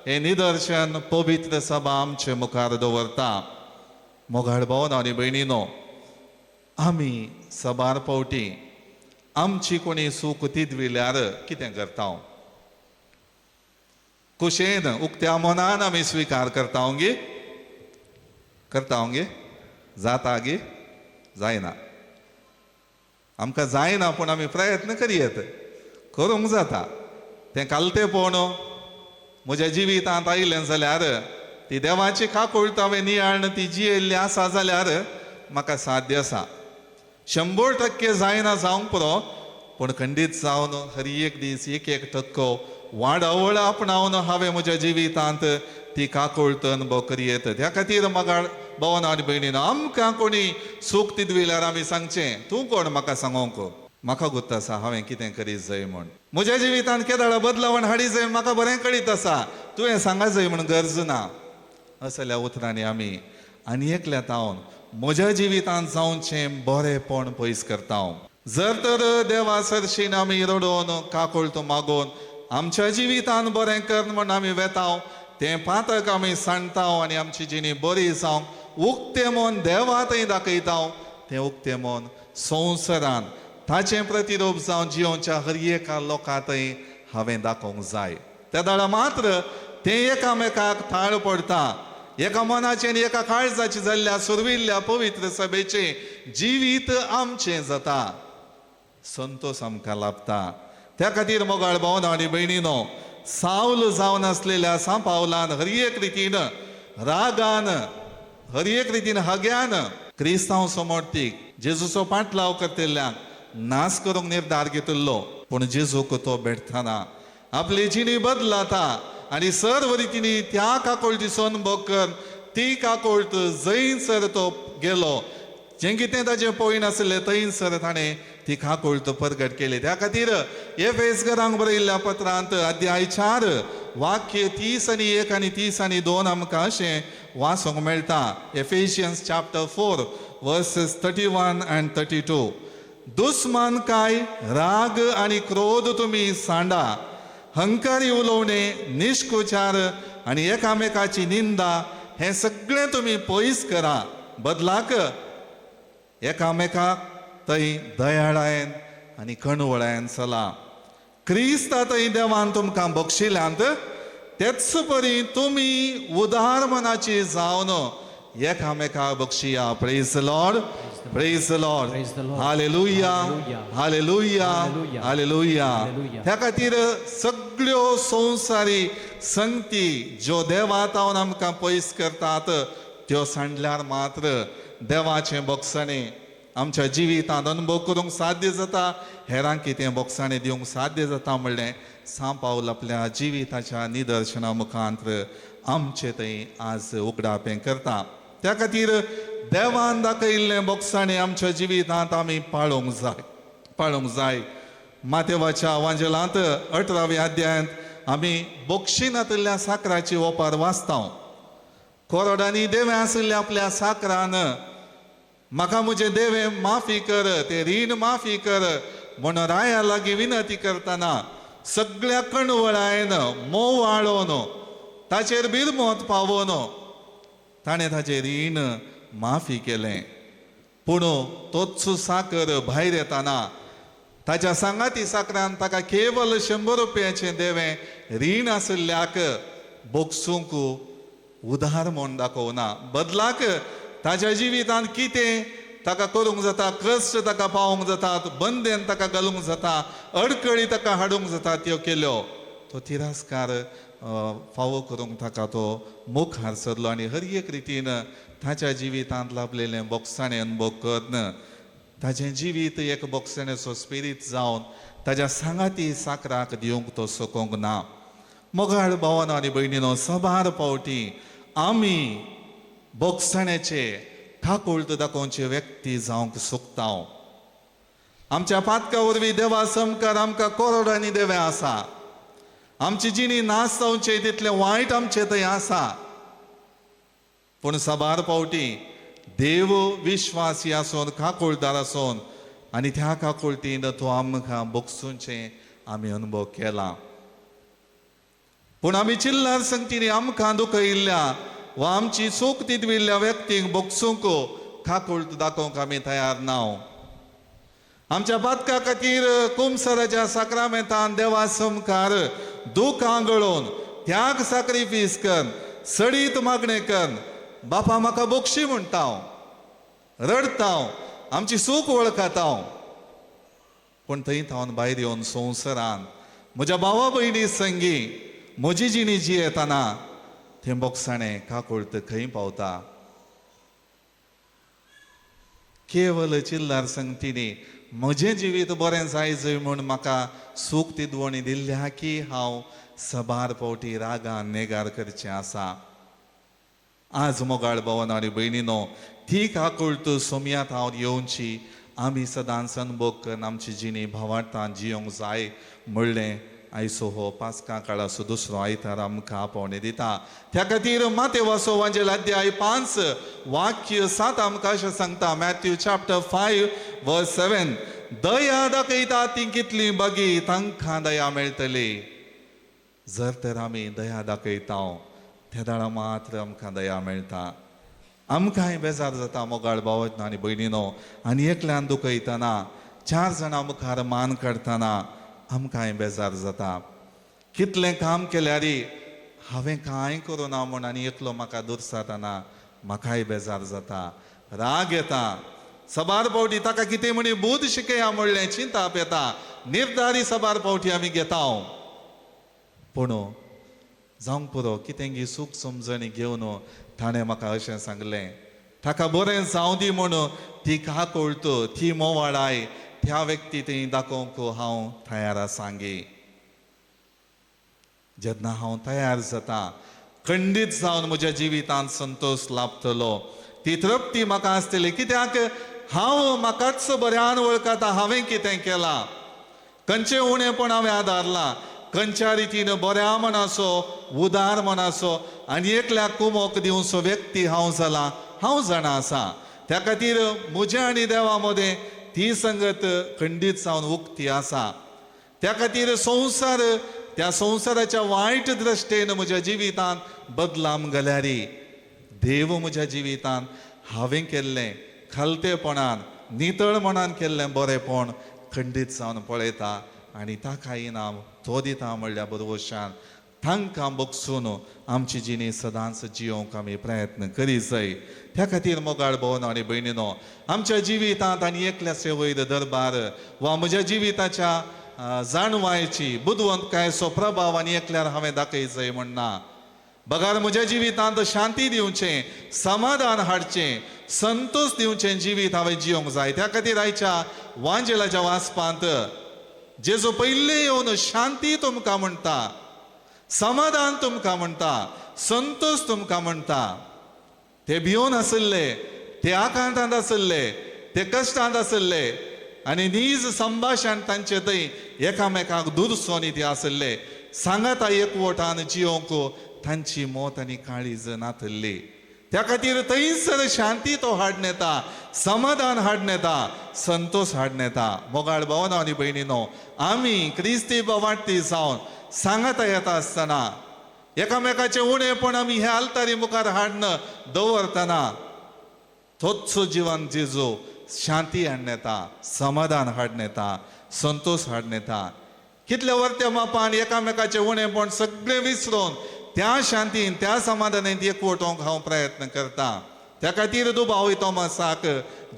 हें निदर्शन पवित्र सभा आमचे मुखार दवरता. मोगाळ भावन आनी भयणीनो, आमी सभार पावटी आमची कोणी सूख तिदविल्यार कितें करता? कुशेन उक्त्या मनान आमी स्विकार करता गे, करता गे, जाता गे, जायना. आमकां जायना पूण आमी प्रयत्न करयत, करूंक जाता. तें कालतेपण म्हज्या जिवितांत आयलें जाल्यार ती देवाची काकूळट हांवें नियाळन ती जियेल्ली आसा जाल्यार म्हाका साध्य आसा. 100% जायना जावंक पुरो, पूण खंडीत जावन हर एक दीस 1% वाडवळ आपणावन हांवें म्हज्या जिवितांत ती काकूळट अनुभव करयत. त्या खातीर मोगाळ भावन आनी भयणीनो, आमकां कोणी सूख तिदविल्यार आमी सांगचें, तूं कोण म्हाका सांगोंक? म्हाका गुर्त आसा हांवें कितें करीत जाय म्हूण. म्हज्या जिवितांत केदाळ बदलावण हाडी जाय म्हाका बरें कळीत आसा, तुवें सांगा जाय म्हूण गरज ना. असल्या उतरांनी आमी आनी एकल्या तावन म्हज्या जिवितांत जावचें बरेंपण पयस करता. जर तर देवा सरशीन आमी रडोवन काकूळट मागोवन आमच्या जिवितांत बरें कर म्हूण आमी वेता, तें पातक आमी सांडटा आनी आमची जिणी बरी जावंक उक्तें मन देवा थंय दाखयता. तें उक्तें मन संवसारांत ताचें प्रतिरूप जावन जियोच्या हर एका लोकां थंय हांवें दाखोवंक जाय. त्या दाडा मात्र तें एकामेकाक थाळ पडटा. एका मनाचें आनी एका काळजाचें जाल्ल्या सुरविल्ल्या पवित्र सभेचें जिवीत आमचें जाता. संतोश आमकां लाभता. त्या खातीर मोगाळ भावन आनी भयणीनो, सावल जावन आसलेल्या सांपावलान हर एक रितीन रागान, हर एक रितीन हग्यान क्रिस्तांव समर्थीक जेजूचो पाटलाव करतिल्ल्यांक नास करूंक निर्धार घेतिल्लो. पूण जेजूक तो भेटतना आपली जिणी बदलाता आनी सर्व रितीनी त्या काकूळटीचो अनुभव कर. ती काकूळट जंयसर तो गेलो, जें कितें ताचें पळय आसलें थंयसर ताणें ती काकूळट प्रगट केली. त्या खातीर एफेसकारांक बरयल्ल्या पत्रांत अध्याय 4 वाक्य 30 आनी 1 आनी 30 आनी 2 आमकां अशें वाचूंक मेळटा. एफेशियन्स चॅप्टर 4 वर्सेस 31 and 32. दुस्मानकाय, राग आनी क्रोध तुमी सांडा. हंकारी उलोवणे, निश्कुचार आनी एकामेकाची निंदा हें सगळें तुमी पयस करा. बदलाक एकामेकाक थंय दयाळायेन आनी कणवळायेन चला. क्रिस्ता थंय देवान तुमकां बक्षिल्यांत तेच परी तुमी उदार मनाची जावन एकामेकाक बक्षिया. Praise the Lord, praise the Lord, hallelujah, hallelujah, hallelujah. त्या खातीर सगळ्यो संवसारी संगती ज्यो देवातावन आमकां पयस करतात त्यो सांडल्यार मात्र देवाचें बक्षणें आमच्या जिवितांत अनुभव करूंक साध्य जाता. हेरांक कितें बक्षणें दिवंक साध्य जाता म्हणलें सांपावल आपल्या जिविताच्या निदर्शना मुखांत्र आमचे थंय आज उगडापें करता. त्या खातीर देवान दाखयिल्लें बक्षणें आमच्या जिवितांत आमी पाळोवंक जाय, पाळोवंक जाय. मातेवाच्या वांजेलांत 18व्या अध्यायांत आमी बक्षिनांतल्या साकराची ओपार वाचता. कोरोडांनी देवें आशिल्ल्या आपल्या साकरान म्हाका म्हजें देवें माफी कर, तें रीण माफी कर म्हूण राया लागीं विनंती करतना सगळ्या कणवळायेन मोव वाळोवन ताचेर बिरमोत पावोवन ताणें ताचें रीण माफी केलें. पूण तोच साकर भायर येताना ताच्या सांगाती साकरान ताका केवल 100 रुपयाचें देवें रीण आशिल्ल्याक बोगसूंक उदार म्हूण दाखोवना. बदलाक ताच्या जिवितांत कितें ताका करूंक जाता, कश्ट ताका पावोवंक जातात, बंदेन ताका घालूंक जाता, अडकळी ताका हाडूंक जाता, त्यो केल्यो. तो तिरस्कार फावो करूंक ताका तो मुखार सरलो आनी हर एक रितीन ताच्या जिवितांत लाभलेलें बोगसाणें अनुभव करन ताचें जिवीत एक बोगसाणेचो स्पिरीट जावन ताच्या सांगाती साकराक दिवंक तो सोकोंक ना. मोगाळ भावानो आनी भयणीनो, सभार पावटी आमी बोगसाण्याचे काकूळट दाखोवचे व्यक्ती जावंक सोदता. आमच्या पातका वरवीं देवा समकार आमकां कोरोडांनी देवें आसा. आमची जिणी नास जावचे तितलें वायट आमचे थंय आसा. पूण सभार पावटी देव विश्वासी आसून काकुळदार आसून आनी त्या काकुळटीन तो आमकां बोगसूंचे आमी अनुभव केला. पूण आमी चिल्लार संगतींनी आमकां दुखयल्ल्या वा आमची चूक तिदविल्ल्या व्यक्तीक बोगसूंक काकुळट दाखोवंक आमी तयार ना. आमच्या बातका खातीर कुमसराच्या साक्रामेंतान देवा समकार दूख आंगळून त्याग सॅक्रिफीस कर, सडीत मागणे कर, बापा म्हाका बोगशी म्हणटा हांव, रडता हांव, आमची चूक वळखता हांव. पूण थंय थावन भायर येवन संवसारान म्हज्या भावा भयणी संगी म्हजी जिणी जी येताना तें बोगसाणें काकुळट खंय पावता. केवल चिल्लार संगतींनी म्हजें जिवीत बरें जाय जंय म्हूण म्हाका सूख तिदवणी दिल्ल्या की हांव सबार फावटी रागान नेगार करचें आसा. आज मोगाळ भावन आनी भयणीनो, ती काकुळट सोमयात हांव येवची आमी सदांच अनुभव करून आमची जिणी भावार्थान जियोंक जाय म्हणलें आयचो हो पास्का काळाचो दुसरो आयतार आमकां आपोवणें दिता. त्या खातीर मातेव वाचो वांजेल अध्याय 5 वाक्य 7 आमकां अशें सांगता. मॅथ्यू चॅप्टर 5 वर्स 7. दया दाखयता ती कितली बगी तांकां दया मेळटली. जर तर आमी दया दाखयता त्या दाळा मात्र आमकां दया मेळटा. आमकांय बेजार जाता मोगाळ भाव आनी भयणीनो, आनी एकल्यान दुखयतना 4 जाणां मुखार मान काडटना आमकांय बेजार जाता. कितलें काम केल्यार हांवें कांय करूना म्हूण आनी एकलो म्हाका दुरसातना म्हाकाय बेजार जाता, राग येता. सबार फावटी ताका कितें म्हणी बूद शिकया म्हणलें चिंताप येता. निर्धारी सबार फावटी आमी घेता. पूण जावंक पुरो कितेंगी सूख समजणी घेवन ताणें म्हाका अशें सांगलें, ताका बरें जावं दी म्हूण ती काकुळट ती मोवाळाय त्या व्यक्ती थंय दाखोवंक हांव तयार आसांगी. जेन्ना हांव तयार जाता खंडीत जावन म्हज्या जिवितांत संतोष लाभतलो, ती तृप्ती म्हाका आसतली. कित्याक हांव म्हाकाच बऱ्यान वळखता हांवें कितें केलां, खंयचें उणेंपण हांवें आदारलां, खंयच्या रितीन बऱ्या मनाचो उदार मनाचो आनी एकल्याक कुमोक दिवचो व्यक्ती हांव जाला हांव जाणा आसा. त्या खातीर म्हजे आनी देवा मदें ती संगत खंडीत जावन उक्ती आसा. त्या खातीर संवसार त्या संवसाराच्या वायट दृश्टेन म्हज्या जिवितांत बदलाम घाल्यारी देव म्हज्या जिवितांत हांवें केल्लें खालतेपणान नितळ मनान केल्लें बरेंपण खंडीत जावन पळयता आनी ताका इनाम तो दिता म्हणल्या बरोवशान तांकां बगसून आमची जिणी सदांच जियोंक आमी प्रयत्न करी जाय. त्या खातीर मोगाळ भावन आनी भयणीनो, आमच्या जिवितांत आनी एकल्याचे वयर दरबार वा म्हज्या जिविताच्या जाणवायची बुदवंतकायेचो प्रभाव आनी एकल्यार हांवें दाखय जाय म्हणना. बगार म्हज्या जिवितांत शांती दिवचें, समाधान हाडचें, संतोष दिवचें जिवीत हांवें जियोंक जाय. त्या खातीर आयच्या वांजेलाच्या वाचपांत जेजो पयले येवन शांती तुमकां म्हणटा, समाधान तुमकां म्हणटा, संतोष तुमकां म्हणटा. ते भियोन आसले, ते आकांतांत आसले, ते कश्टांत आसले आनी नीज संभाशण तांचे थंय एकामेकाक दुरसोनी ते आसले. सांगाता एकवटान जियोंक तांची मोत आनी काळीज नातल्ली. त्या खातीर थंयसर शांती तो हाडून येता, समाधान हाडून येता, संतोष हाडून येता. मोगाळ भावना आनी भयणीनो, आमी क्रिस्ती वाटती जावन सांगाता येता आसतना एकामेकाचे उणेपण आमी हे आल्तारी मुखार हाडून दवरतना तोच जिवन जेजू शांती हाडून येता, समाधान हाडून येता, संतोष हाडून येता. कितल्या वर्त्या मापान एकामेकाचे उणेपण सगळें विसरून त्या शांतीन त्या समाधानांत एकवटोवंक हांव प्रयत्न करता. त्या खातीर दुबाव तोमासाक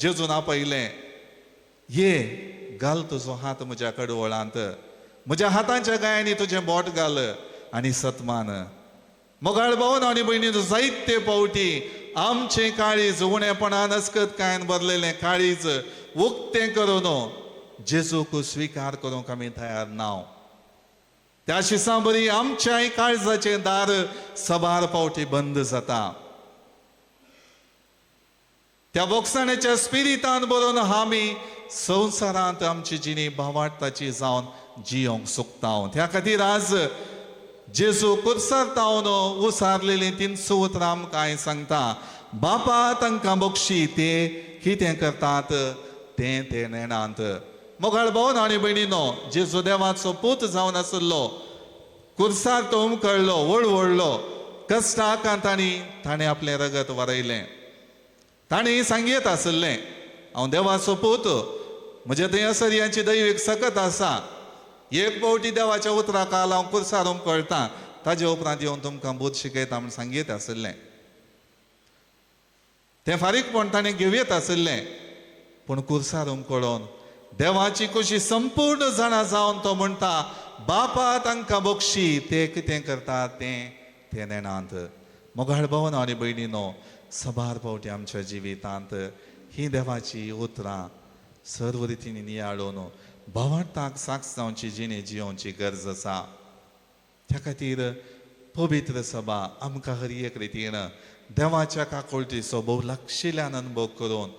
जेजून आपयलें, ये घाल तुजो हात म्हज्या कडवळांत, म्हज्या हातांच्या गायांनी तुजें बोट घाल आनी सतमान. मोगाळ भावन आनी भयणीनो, जायते फावटी आमचें काळीज उणेपणान अस्कतकायेन भरलेलें काळीज उक्तें करून जेजूक स्विकार करूंक आमी तयार ना. त्या शिसा बरी आमच्याय काळजाचें दार सबार फावटी बंद जाता. त्या बोगसाण्याच्या स्पिरितान बरोवन आमी संवसारांत आमची जिणी भावार्थाची जावन जियोंक सोदता. त्या खातीर आज जेजू कुर्सार तावन उसारलेली 3 उतरां आमकां सांगता. बापा तांकां बक्षी ते कितें करतात ते नेणांत. मोगाळ भावन आनी भयणीनो, जेजू देवाचो पूत जावन आसलो, कुर्सार तो उमकळ्ळो, वळवळ्ळो, कश्टाक ताणें आपलें रगत वारयलें. ताणें सांगीत आसलें, हांव देवाचो पूत, म्हजे थंय असर्यांची दैवीक सकत आसा. एक फावटी देवाच्या उतरा काल हांव कुर्सार उमकळटां, ताजे उपरांत येवन तुमकां बोध शिकयता म्हूण सांगीत आसलें. तें फारीकपण ताणें घेवयत आसलें. पूण कुर्सार उमकळोन देवाची कशी संपूर्ण जाणा जावन तो म्हणटा, बापा तांकां बक्षी ते कितें करतात ते नेणांत. मोगाळ भावन आनी भयणीनो, सबार फावटी आमच्या जिवितांत ही देवाची उतरां सर्व रितीन नियाळून भावार्थाक साक्ष जावची जिणे जियोवची गरज आसा. त्या खातीर पवित्र सभा आमकां हर एक रितीन देवाच्या काकुळटीचो भोव लागशिल्ल्यान अनुभव करून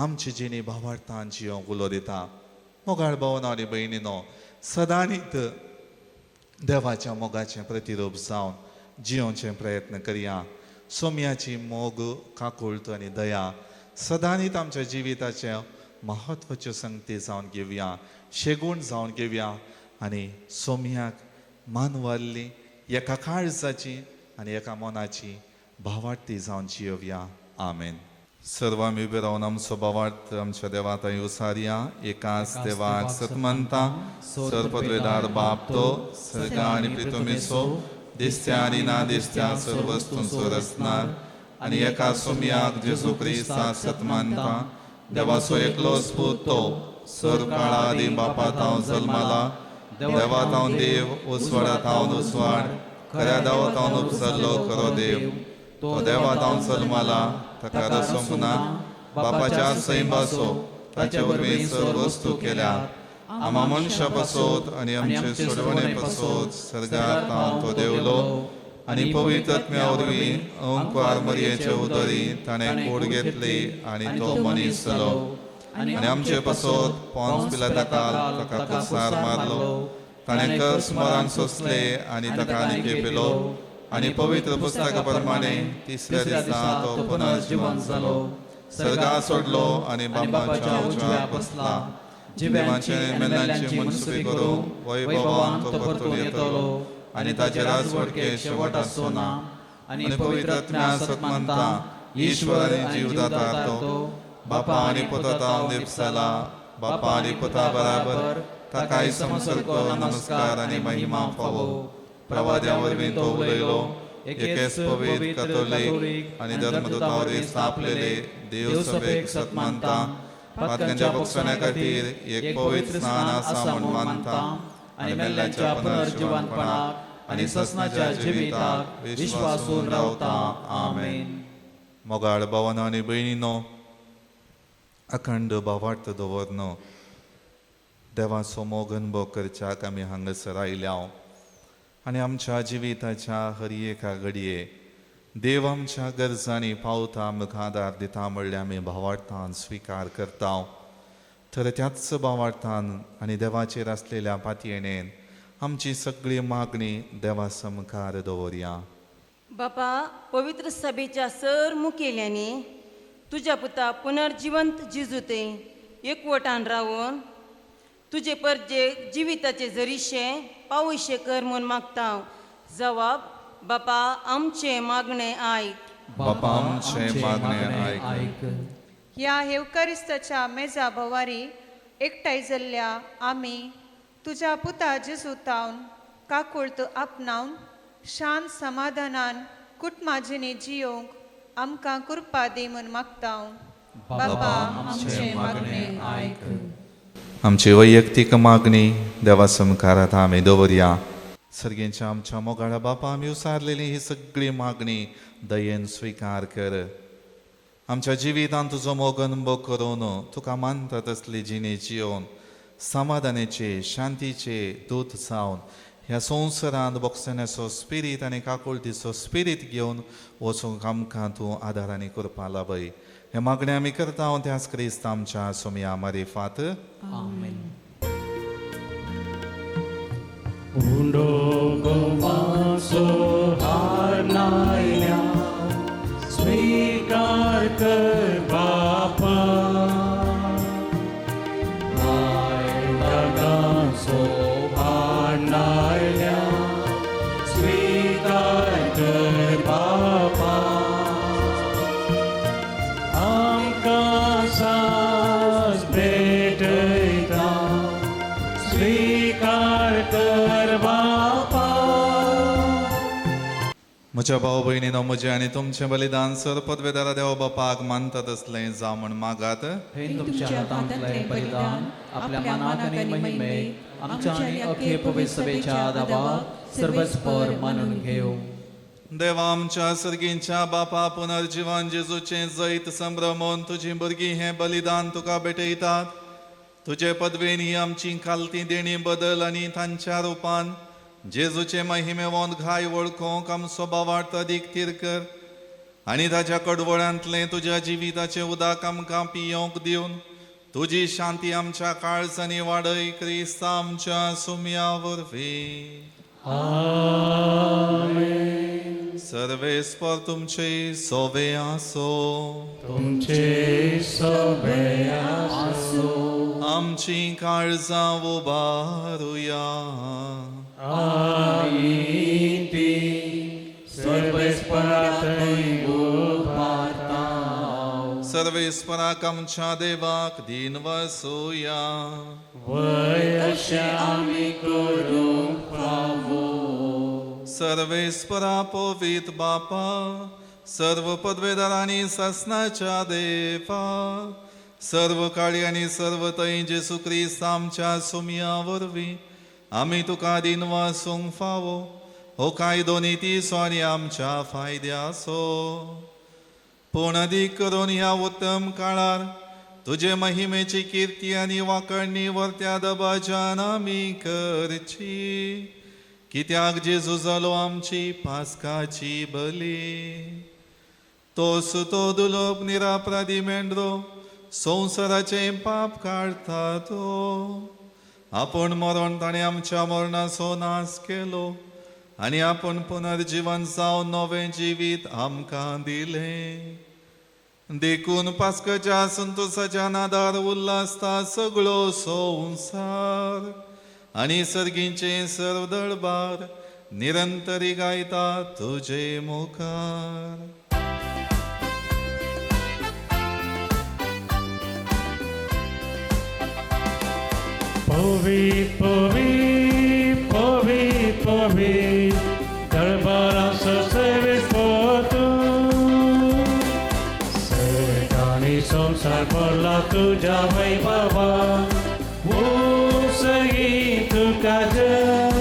आमची जिणी भावार्थान जियोवंक उलो दिता. मोगाळ भावन आनी भयणीनो, सदांच देवाच्या मोगाचें प्रतिरूप जावन जियोवचे प्रयत्न करया. सोम्याची मोग, काकुळट आनी दया सदांच आमच्या जिविताचे महत्वाच्यो संगती जावन घेवया, शेगूण जावन घेवया आनी सोम्याक मानवाल्ली एका काळजाची आनी एका मनाची भावार्थी जावन जियोवया. आमेन. सर्व आमी उबे रावन आमचो भावार्थ आमच्या देवाताय उसारया. एकाच देवाक सतमंता, सर्वपदवेदार बाप तो, सर्ग आनी पृथ्वीचो, दिसत्या आनी ना दिसत्या सर्व वस्तूंचो रचणार, आनी एका सोम्याक जेजू क्रिस्ताक सतमंता, देवाचो एकलोच पूत तो, सर्व काळा आदी बापात हांव जल्माला, देवात हांव देव, उसवाडात हांव उसवाड, खऱ्या देवात हांव उपसरलो खरो देव. तो देवात हांव जल्माला, ताका रसोंक ना, बापाच्या सैमाचो, ताचे वरवीं सर्व वस्तू केल्यात. आमा मनशां पासोत आनी आमचे सोडवणे पासोत सर्गांत हांव तो देवलो, आनी पवित्र आत्म्या वरवीं ओंकार मरयेचे उदरी ताणें कूड घेतली आनी तो मनीस जालो. आनी आमचे पासोत पोंच पिलाताकाल ताका कुर्सार मारलो, ताणें कर्स मरण सोंसले आनी ताका आनी पेलो, आनी पवित्र पुस्तका प्रमाणे तिसऱ्या दिसा तो पुनर्जीवन जालो, सर्गा सोडलो आनी बापाच्या उजव्याक बसला. जिवेमाचे मेल्यांची मनसुबी करूं वैभवान तो परतून येतलो, आनी ताचे राजवडके शेवट आसचो ना. आनी पवित्र आत्म्या सतमंता, ईश्वर आनी जीवदाता तो, बापा आनी पुताता दिपसाला, बापा आनी पुता बराबर ताकाय संसर्ग नमस्कार आनी महिमा फावो. प्रवाद्या वरवीं तो उलयलो, एकेच पवित्र कॅथोलीक आनी धर्मदूता वरवीं स्थापलेले देव सभेक सतमंता, पातकांच्या भक्षण्या खातीर एक पवित्र स्नान आसा म्हूण मानता, आनी मेल्ल्याच्या पुनर्जीवनपणाक आनी ससनाच्या जिविताक विश्वासून रावता. आमेन. मोगाळ भावांनो आनी भयणीनो, अखंड भावार्थ दवरन देवाचो मोग अनुभव करच्याक आमी हांगासर आयल्या. आनी आमच्या जिविताच्या हर एका घडये देव आमच्या गरजांनी पावता, आमकां आदार दिता म्हणल्यार आमी भावार्थान स्विकार करता. तर त्याच भावार्थान आनी देवाचेर आसलेल्या पातयेणेन आमची सगळी मागणी देवा समकार दवरया. बापा, पवित्र सभेच्या सर मुखेल्यांनी तुज्या पुता पुनर्जिवंत जिजूते एकवटान रावून तुजे परजे जिविताचे जरीशे पावयशे कर म्हूण मागता. जवाब, बापा आमचे मागणे आयक. बापा आमचे मागणे आयक. ह्या हेवकारिस्ताच्या मेजा भोवारी एकठांय जाल्ल्या आमी तुज्या पुता जेजूतावन काकुळट आपणावन शांत समाधानान कुटुंबाजिनी जियोंक आमकां कृपा दी म्हूण मागता. बापा आमचे मागणे आयक. आमची वैयक्तीक मागणी देवा समकारांत आमी दवरया. सर्गेच्या आमच्या मोगाळा बापा, आमी उसारलेली ही सगळी मागणी दयेन स्विकार कर. आमच्या जिवितांत तुजो मोग अनुभव करून तुका मानता तसली जिणे जियोवन समाधानाचे, शांतीचे दूत जावन ह्या संवसारांत भोगसण्याचो स्पिरीट आनी काकुळटीचो स्पिरीट घेवन वचूंक आमकां तूं आदारांनी करपा लाभय. हे मागणे आमी करता त्याच क्रिस्त आमच्या सोम्या मारिफात. आमेन. हार नायल्या स्वीकार स्वीकार कर बापा मायेलागां सोभानायल्या स्वीकार कर बापा आमकां सास भेटयता स्वीकार कर बापा म्हज्या भाव भयणीनो म्हजें आनी तुमचें बलिदान सर पदवेदारा देवा बापाक मानता तसलें जावं म्हण मागात. हे तुमच्या हातांतले बलिदान आपल्या मनाक आनी महिमेक आमच्या आनी अखे पवित्र सभेच्या आदाराक सर्वस्पर मानून घेऊ. देवा आमच्या सर्गींच्या बापा पुनर्जीवन जेजूचें जैत संभ्रमोन तुजीं भुरगीं हें बलिदान तुका भेटयतात. तुजे पदवेन ही आमची खालती देणी बदल आनी तांच्या रुपान जेजूचे महिमेवंत घाय वळखोंक आमचो भावार्थ अदीक तीर कर आनी ताच्या कडवळांतलें तुज्या जिविताचें उदक आमकां पियोंक दिवन तुजी शांती आमच्या काळजांनी वाडय क्रिस्ता आमच्या सुमया वरवीं. सर्वेस्पर तुमचे सोवे आसो. तुमचे सभे आसो आमची काळजां उबारुया. आमी ती सर्वेस्परांतय उबारताव. सर्वेस्पराक आमच्या देवाक दिन वसूया. वय अशें आमी करूंक फावो. सर्वेस्परा पवित्र बापा सर्व पदवेदारांनी सासनाच्या देवा सर्व काळी आनी सर्व थंय जेसू क्रिस्त आमच्या सुमया वरवीं आमी तुका दिन वासूंक फावो. हो कायदो निती सोनी आमच्या फायद्याचो पूण अदीक करून ह्या उत्तम काळार तुजे महिमेची कीर्ती आनी वाकणणी वर्त्या दबाज्यान आमी करची. कित्याक जेजू जालो आमची पास्काची बली. तो सुतो दुलोप निरापराधी मेंढरो संवसाराचें पाप काडटा तो. आपूण मरण ताणें आमच्या मरणाचो नाश केलो आनी आपूण पुनर्जीवन जावन नवें जिवीत आमकां दिलें. देखून पास्काच्या संतोशाच्या नादार उल्हासता सगळो संवसार आनी सर्गींचे सर्व दळबार निरंतरी गायता तुजे मुखार. Povit, povit, povit, povit, दरबारांचो सर्वेस्पर सर्गांनी संसार भरला तुज्या वैभवा. उसगी तुका जय,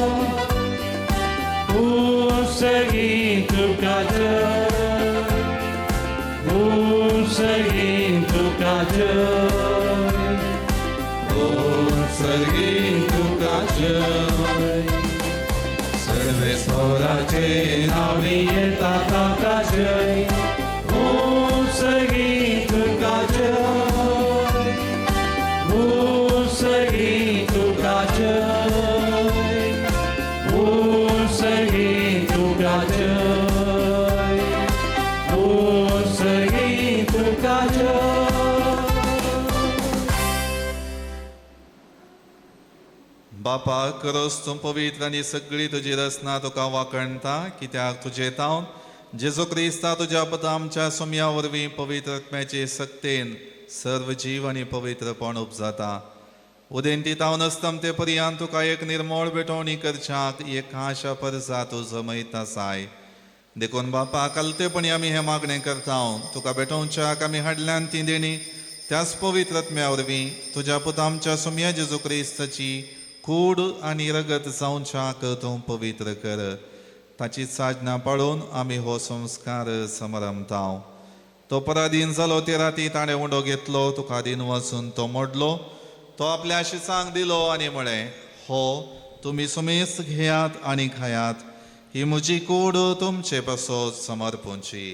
उसगी तुका जय, उसगी तुका जय. सर्गी तुका जय. सर्वेस्पराचे नावी येता ताका जय. उसगी तुका जय, उसगी तुका जय, उसगी तुका जय, उसगी तुका जय. बापा करोस तूं पवित्र आनी सगळी तुजी रचना तुका वाकणटा. कित्याक तुजे तावन जेजू क्रिस्ता तुज्या पता आमच्या सुमया वरवीं पवित्र आत्म्याचे सक्तेन सर्व जीव आनी पवित्रपण उपजाता. उदेंती तावन असतम ते पर्यंत तुका एक निर्मळ भेटवणी करच्याक एक आशा परसा तूं जमयता साय. देखून बापा कलतेपणी आमी हें मागणें करता. तुका भेटोवच्याक आमी हाडल्यान ती देणी त्याच पवित्र आत्म्या वरवीं तुज्या पुता आमच्या सुमया जेजू क्रिस्ताची कूड आनी रगत जावच्याक तूं पवित्र कर. ताची साजना पाळून आमी हो संस्कार समरमता. तो पराधीन जालो ते राती ताणें उंडो घेतलो. तुका दिन वचून तो मोडलो. तो आपल्या शिसांक दिलो आनी म्हळें, हो तुमी सुमेस घेयात आनी खायात. ही म्हजी कूड तुमचे पासत समर्पूंची.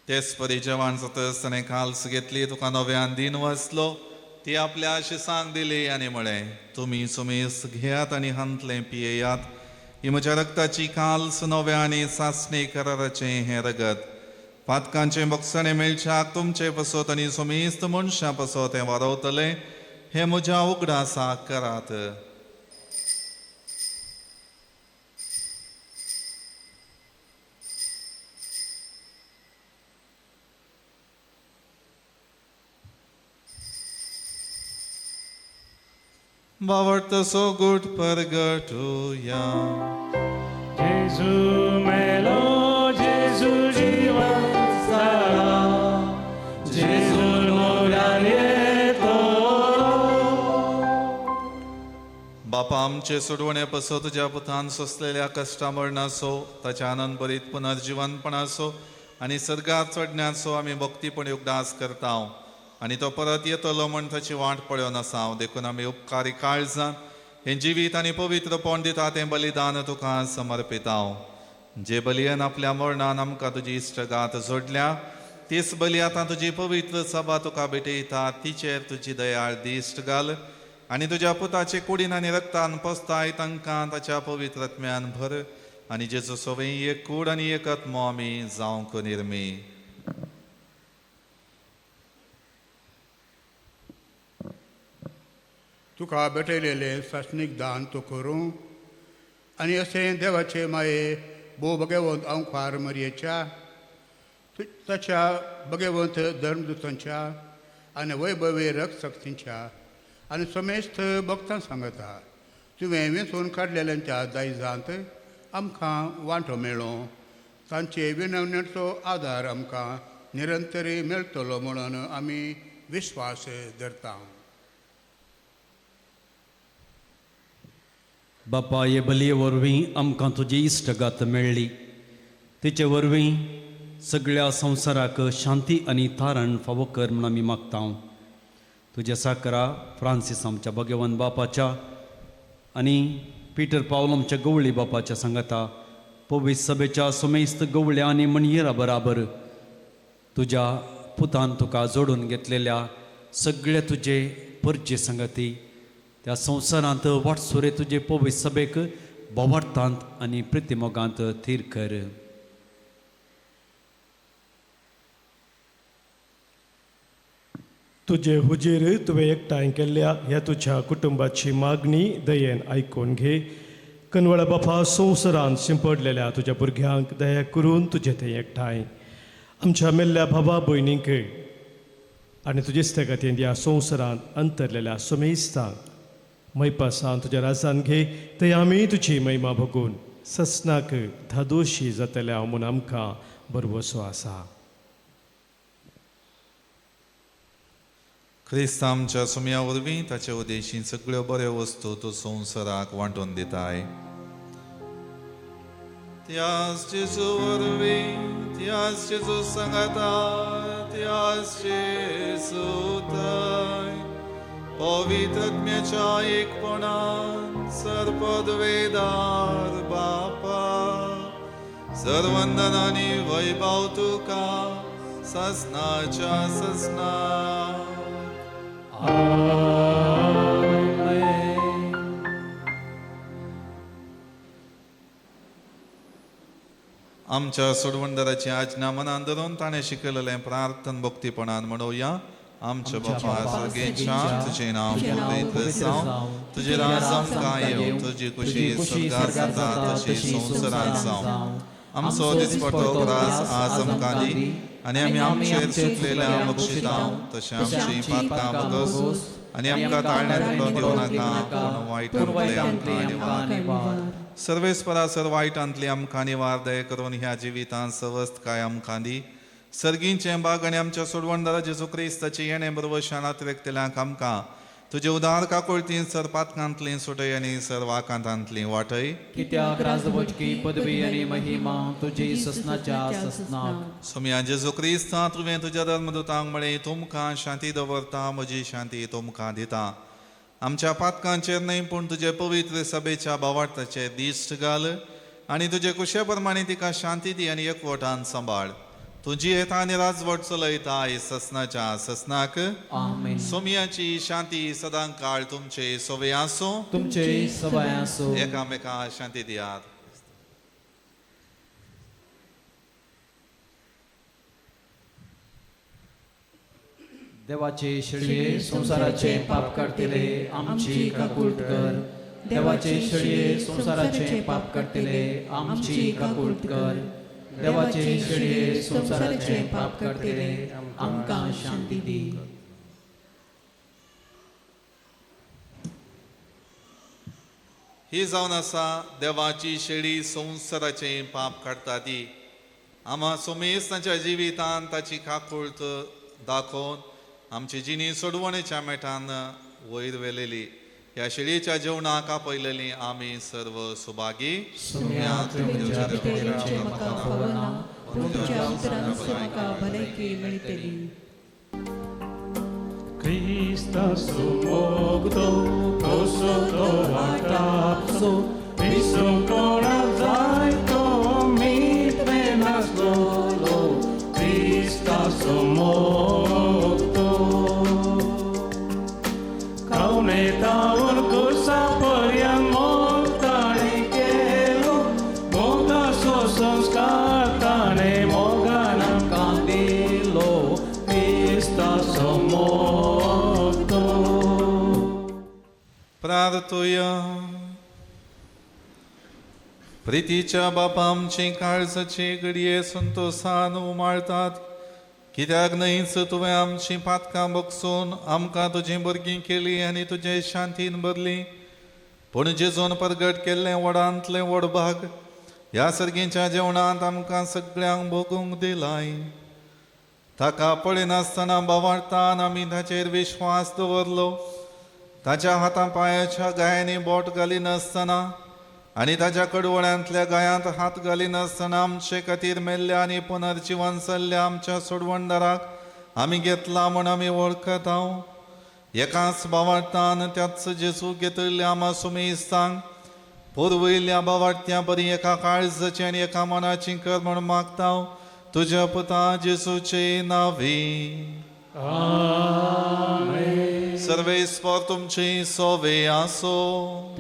तेच परी जेवण जाता आसतना काल्स घेतली तुका नव्यान दिन वचलो ती आपल्या आशिसांक दिली आनी म्हळें तुमी सुमेस घेयात आनी हांतलें पियेयात ही म्हज्या रक्ताची काल्स नव्या आनी सासणी कराराचें हें रगत पातकांचें बक्षणें मेळच्याक तुमचे पसत आनी सुमेस्त मनशां पसत हें वारवतलें हें म्हज्या उगडासाक करात. बावडतसो गुट परगटुया. Gesù melo, Gesù जीवन सारा, Gesù बापा आमचे सोडवणे पसो तुज्या पुतान सोंसलेल्या कश्टा मरणाचो ताच्या आनंद बरीत पुनर्जिवनपणाचो आनी सर्गात चडण्याचो आमी भक्तीपण उगडास करता आनी तो परत येतलो म्हण ताची वाट पळोवन आसा देखून आमी उपकारी काळजान हें जिवीत आनी पवित्रपण दिता तें बलिदान तुका समर्पिता. जे बलियेन आपल्या मरणान आमकां तुजी इश्टगात जोडल्या तीच बली आतां तुजी पवित्र सभा तुका भेटयता तिचेर तुजी दयाळ दिश्ट घाल आनी तुज्या पुताचे कुडीन आनी रक्तान पस्ताय तांकां ताच्या पवित्रत्म्यान भर आनी जेजू सोबे एक कूड आनी एक आत्मो आमी जावंक निर्मी. तुका भेटयलेलें सासणीक दान तूं करूं आनी अशें देवाचे माये भोव भगवंत अंकार मरयेच्या ताच्या भगवंत धर्मदुतांच्या आनी वैभवी रक्षकतींच्या आनी समेस्त भक्तां सांगता तुवें वेंचून काडलेल्यांच्या दायजांत आमकां वांटो मेळ्ळो तांचे विनवणेचो आदार आमकां निरंतरी मेळटलो म्हणून आमी विश्वास धरता. बापा हे बलये वरवीं आमकां तुजी इश्टगात मेळ्ळी तिचे वरवीं सगळ्या संवसाराक शांती आनी तारण फावो कर म्हूण आमी मागता. तुज्या साकरा फ्रांसीस आमच्या भगवंत बापाच्या आनी पिटर पावल आमच्या गवळी बापाच्या सांगाता पवित्र सभेच्या सुमेस्त गवळ्या आनी मणयेरा बराबर तुज्या पुतान तुका जोडून घेतलेल्या सगळे तुजे परजे संगती त्या संवसारांत वाटसुरे तुजे पवित्र सभेक बोवाडतांत आनी प्रितीमोगांत थीर कर. तुजे हुजेर तुवें एकठांय केल्ल्या ह्या तुज्या कुटुंबाची मागणी दयेन आयकून घे. कनवळा बापा संवसारांत शिंपडलेल्या तुज्या भुरग्यांक दया करून तुजे थंय एकठांय आमच्या मेल्ल्या भावा भयणींक आनी तुजे इश्टगातीन ह्या संवसारांत अंतरलेल्या समेस्तांक मैपासान तुज्या राजान घे थंय आमी तुजी महिमा भोगून ससनाक धादोशी जातल्या म्हूण आमकां बरवसो आसा. क्रिस्त आमच्या सुमया वरवीं ताचे उदेशी सगळ्यो बऱ्यो वस्तू तूं संवसाराक वांटून दिताय. त्याच जेजू वरवीं त्याच जेजू सांगाता त्याच जेजू थंय पवित्रत्म्याच्या एकपणान सर्पदवेदार बापा सर्वंदनांनी वैभव तुका ससनाच्या ससना. आमच्या सोडवणदाराची आज्ञा मनान धरून ताणें शिकयलेलें प्रार्थन भक्तीपणान म्हणुया. आमच्या बापा सर्गेच्या तुजें नांव पवित्र जावं तुजें राज आमकां येवं तुजी कुशी स्वर्गांत जाता तशी संवसारांत जावं. आमचो दिसपटो रास आज आमकां दी आनी आमी आमचेर चुकलेल्या बक्षिता तशें आमची पातकां बगस आनी आमकां ताळण्यांत दिवं नाका पूण वायटांतले आमकां निवार. सर्वेस्परा सर वायटांतली आमकां निवार दय करून ह्या जिवितांत सवस्त काय आमकां दी. सर्गींचें बाग आनी आमच्या सोडवणदारा जेजू क्रिस्ताचें येणें बरोबर शानांत व्यक्तल्यांक आमकां तुजे उदार काकुळतीन सर पातकांतलीं सुटय आनी सर वाकांतांतलीं वाटय. कित्याक राजवटकी पदवी आनी महिमा तुजी ससनाच्या ससनाक. सोम्या जेजू क्रिस्ता तुवें तुज्या धर्मदुतांक म्हळें तुमकां शांती दवरता म्हजी शांती तुमकां दिता. आमच्या पातकांचेर न्हय पूण तुजे पवित्र सभेच्या बोवाडाचेर दिश्ट घाल आनी तुजे कुशे प्रमाणे तिका शांती दी आनी एकवटान सांबाळ. तुझी येता आनी राजवट चलयता ससनाच्या ससनाक आमेन. सोमयाची शांती सदां काळ तुमचे सोवे आसूं. तुमचे सवाय असो. एकामेका शांती दियात. देवाचे शेळये संसाराचे पाप काढतिले आमची काकूट कर. देवाचे शेळये संसाराचे पाप काढतिले आमची काकूट कर. देवाचे शेळये संसाराचे पाप काढतिले आमकां शांती दी. ही जावन आसा देवाची शेळी संवसाराचे पाप काडटा ती. आम्हा सोमेस्ताच्या जिवितान ताची काकुळट दाखोवन आमची जिणी सोडवणेच्या मेटान वयर वेलेली. ह्या शेळयेच्या जेवणाक आपयलेली आमी सर्व Subhagi. Cristo sumogdo, oso do atapso, viso corazai to mit venas dolo, Cristo sumogdo. Kaune taur kusa paryan moktani kelo, moga so sanskar tane moganam कांदिलो Cristo somogdo. प्रार्थूया. प्रितीच्या बापा आमची काळजाचे घडये संतोषान उमाळतात. कित्याक न्हयच तुवें आमची पातकां बगसून आमकां तुजी भुरगीं केली आनी तुजे शांतीन भरली. पूण जेजून परगट केल्लें वडांतलें व्हड भाग ह्या सर्गीच्या जेवणांत आमकां सगळ्यांक भोगूंक दिलाय. ताका पळयनासतना बावार्थान आमी ताचेर विश्वास दवरलो. ताच्या हाता पांयाच्या गायांनी बोट घालिनासतना आनी ताच्या कडवळ्यांतल्या गायांत हात घालिनासतना आमचे खातीर मेल्ल्या आनी पुनर्जीवन जाल्ल्या आमच्या सोडवणदाराक आमी घेतला म्हूण आमी वळखत हांव. एकाच बावार्थान त्याच जेजू घेतिल्ल्या आमा सुमेस्तांक पुरवयल्ल्या बावार्थ्या बरी एका काळजाची आनी एका मनाची कर म्हूण मागता हांव तुज्या पुता जेजूचे नांवी. सर्वेस्पर तुमचे सोवे आसो.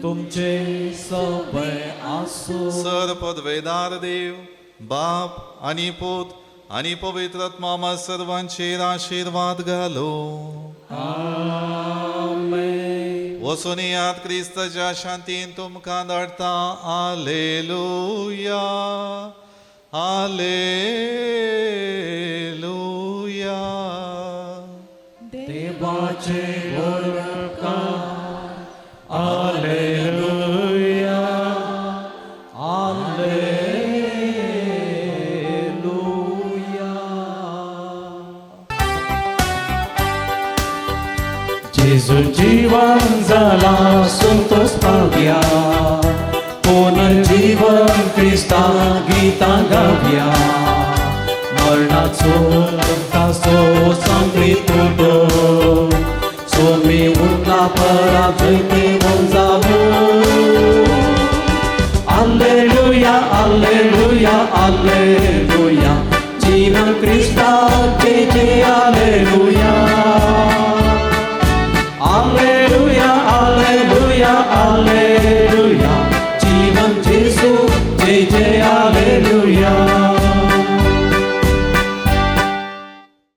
तुमचे सवय आसो. सर पदवेदार देव बाप आनी पूत आनी पवित्र आत्मा आम्हा सर्वांचेर आशीर्वाद घालो. वचून यात क्रिस्ताच्या शांतीन तुमकां धाडटा. Hallelujah hallelujah. देवाचे वरकार हालेलुया हालेलुया. जेजू जीवन जाला संतोष पावया. पुनर्जीवन क्रिस्ता गीतां गावया. मरणाचो तासो सांगीत तुटो. सोमी उठला परा जैते वंजावो. Alleluia, alleluia, alleluia.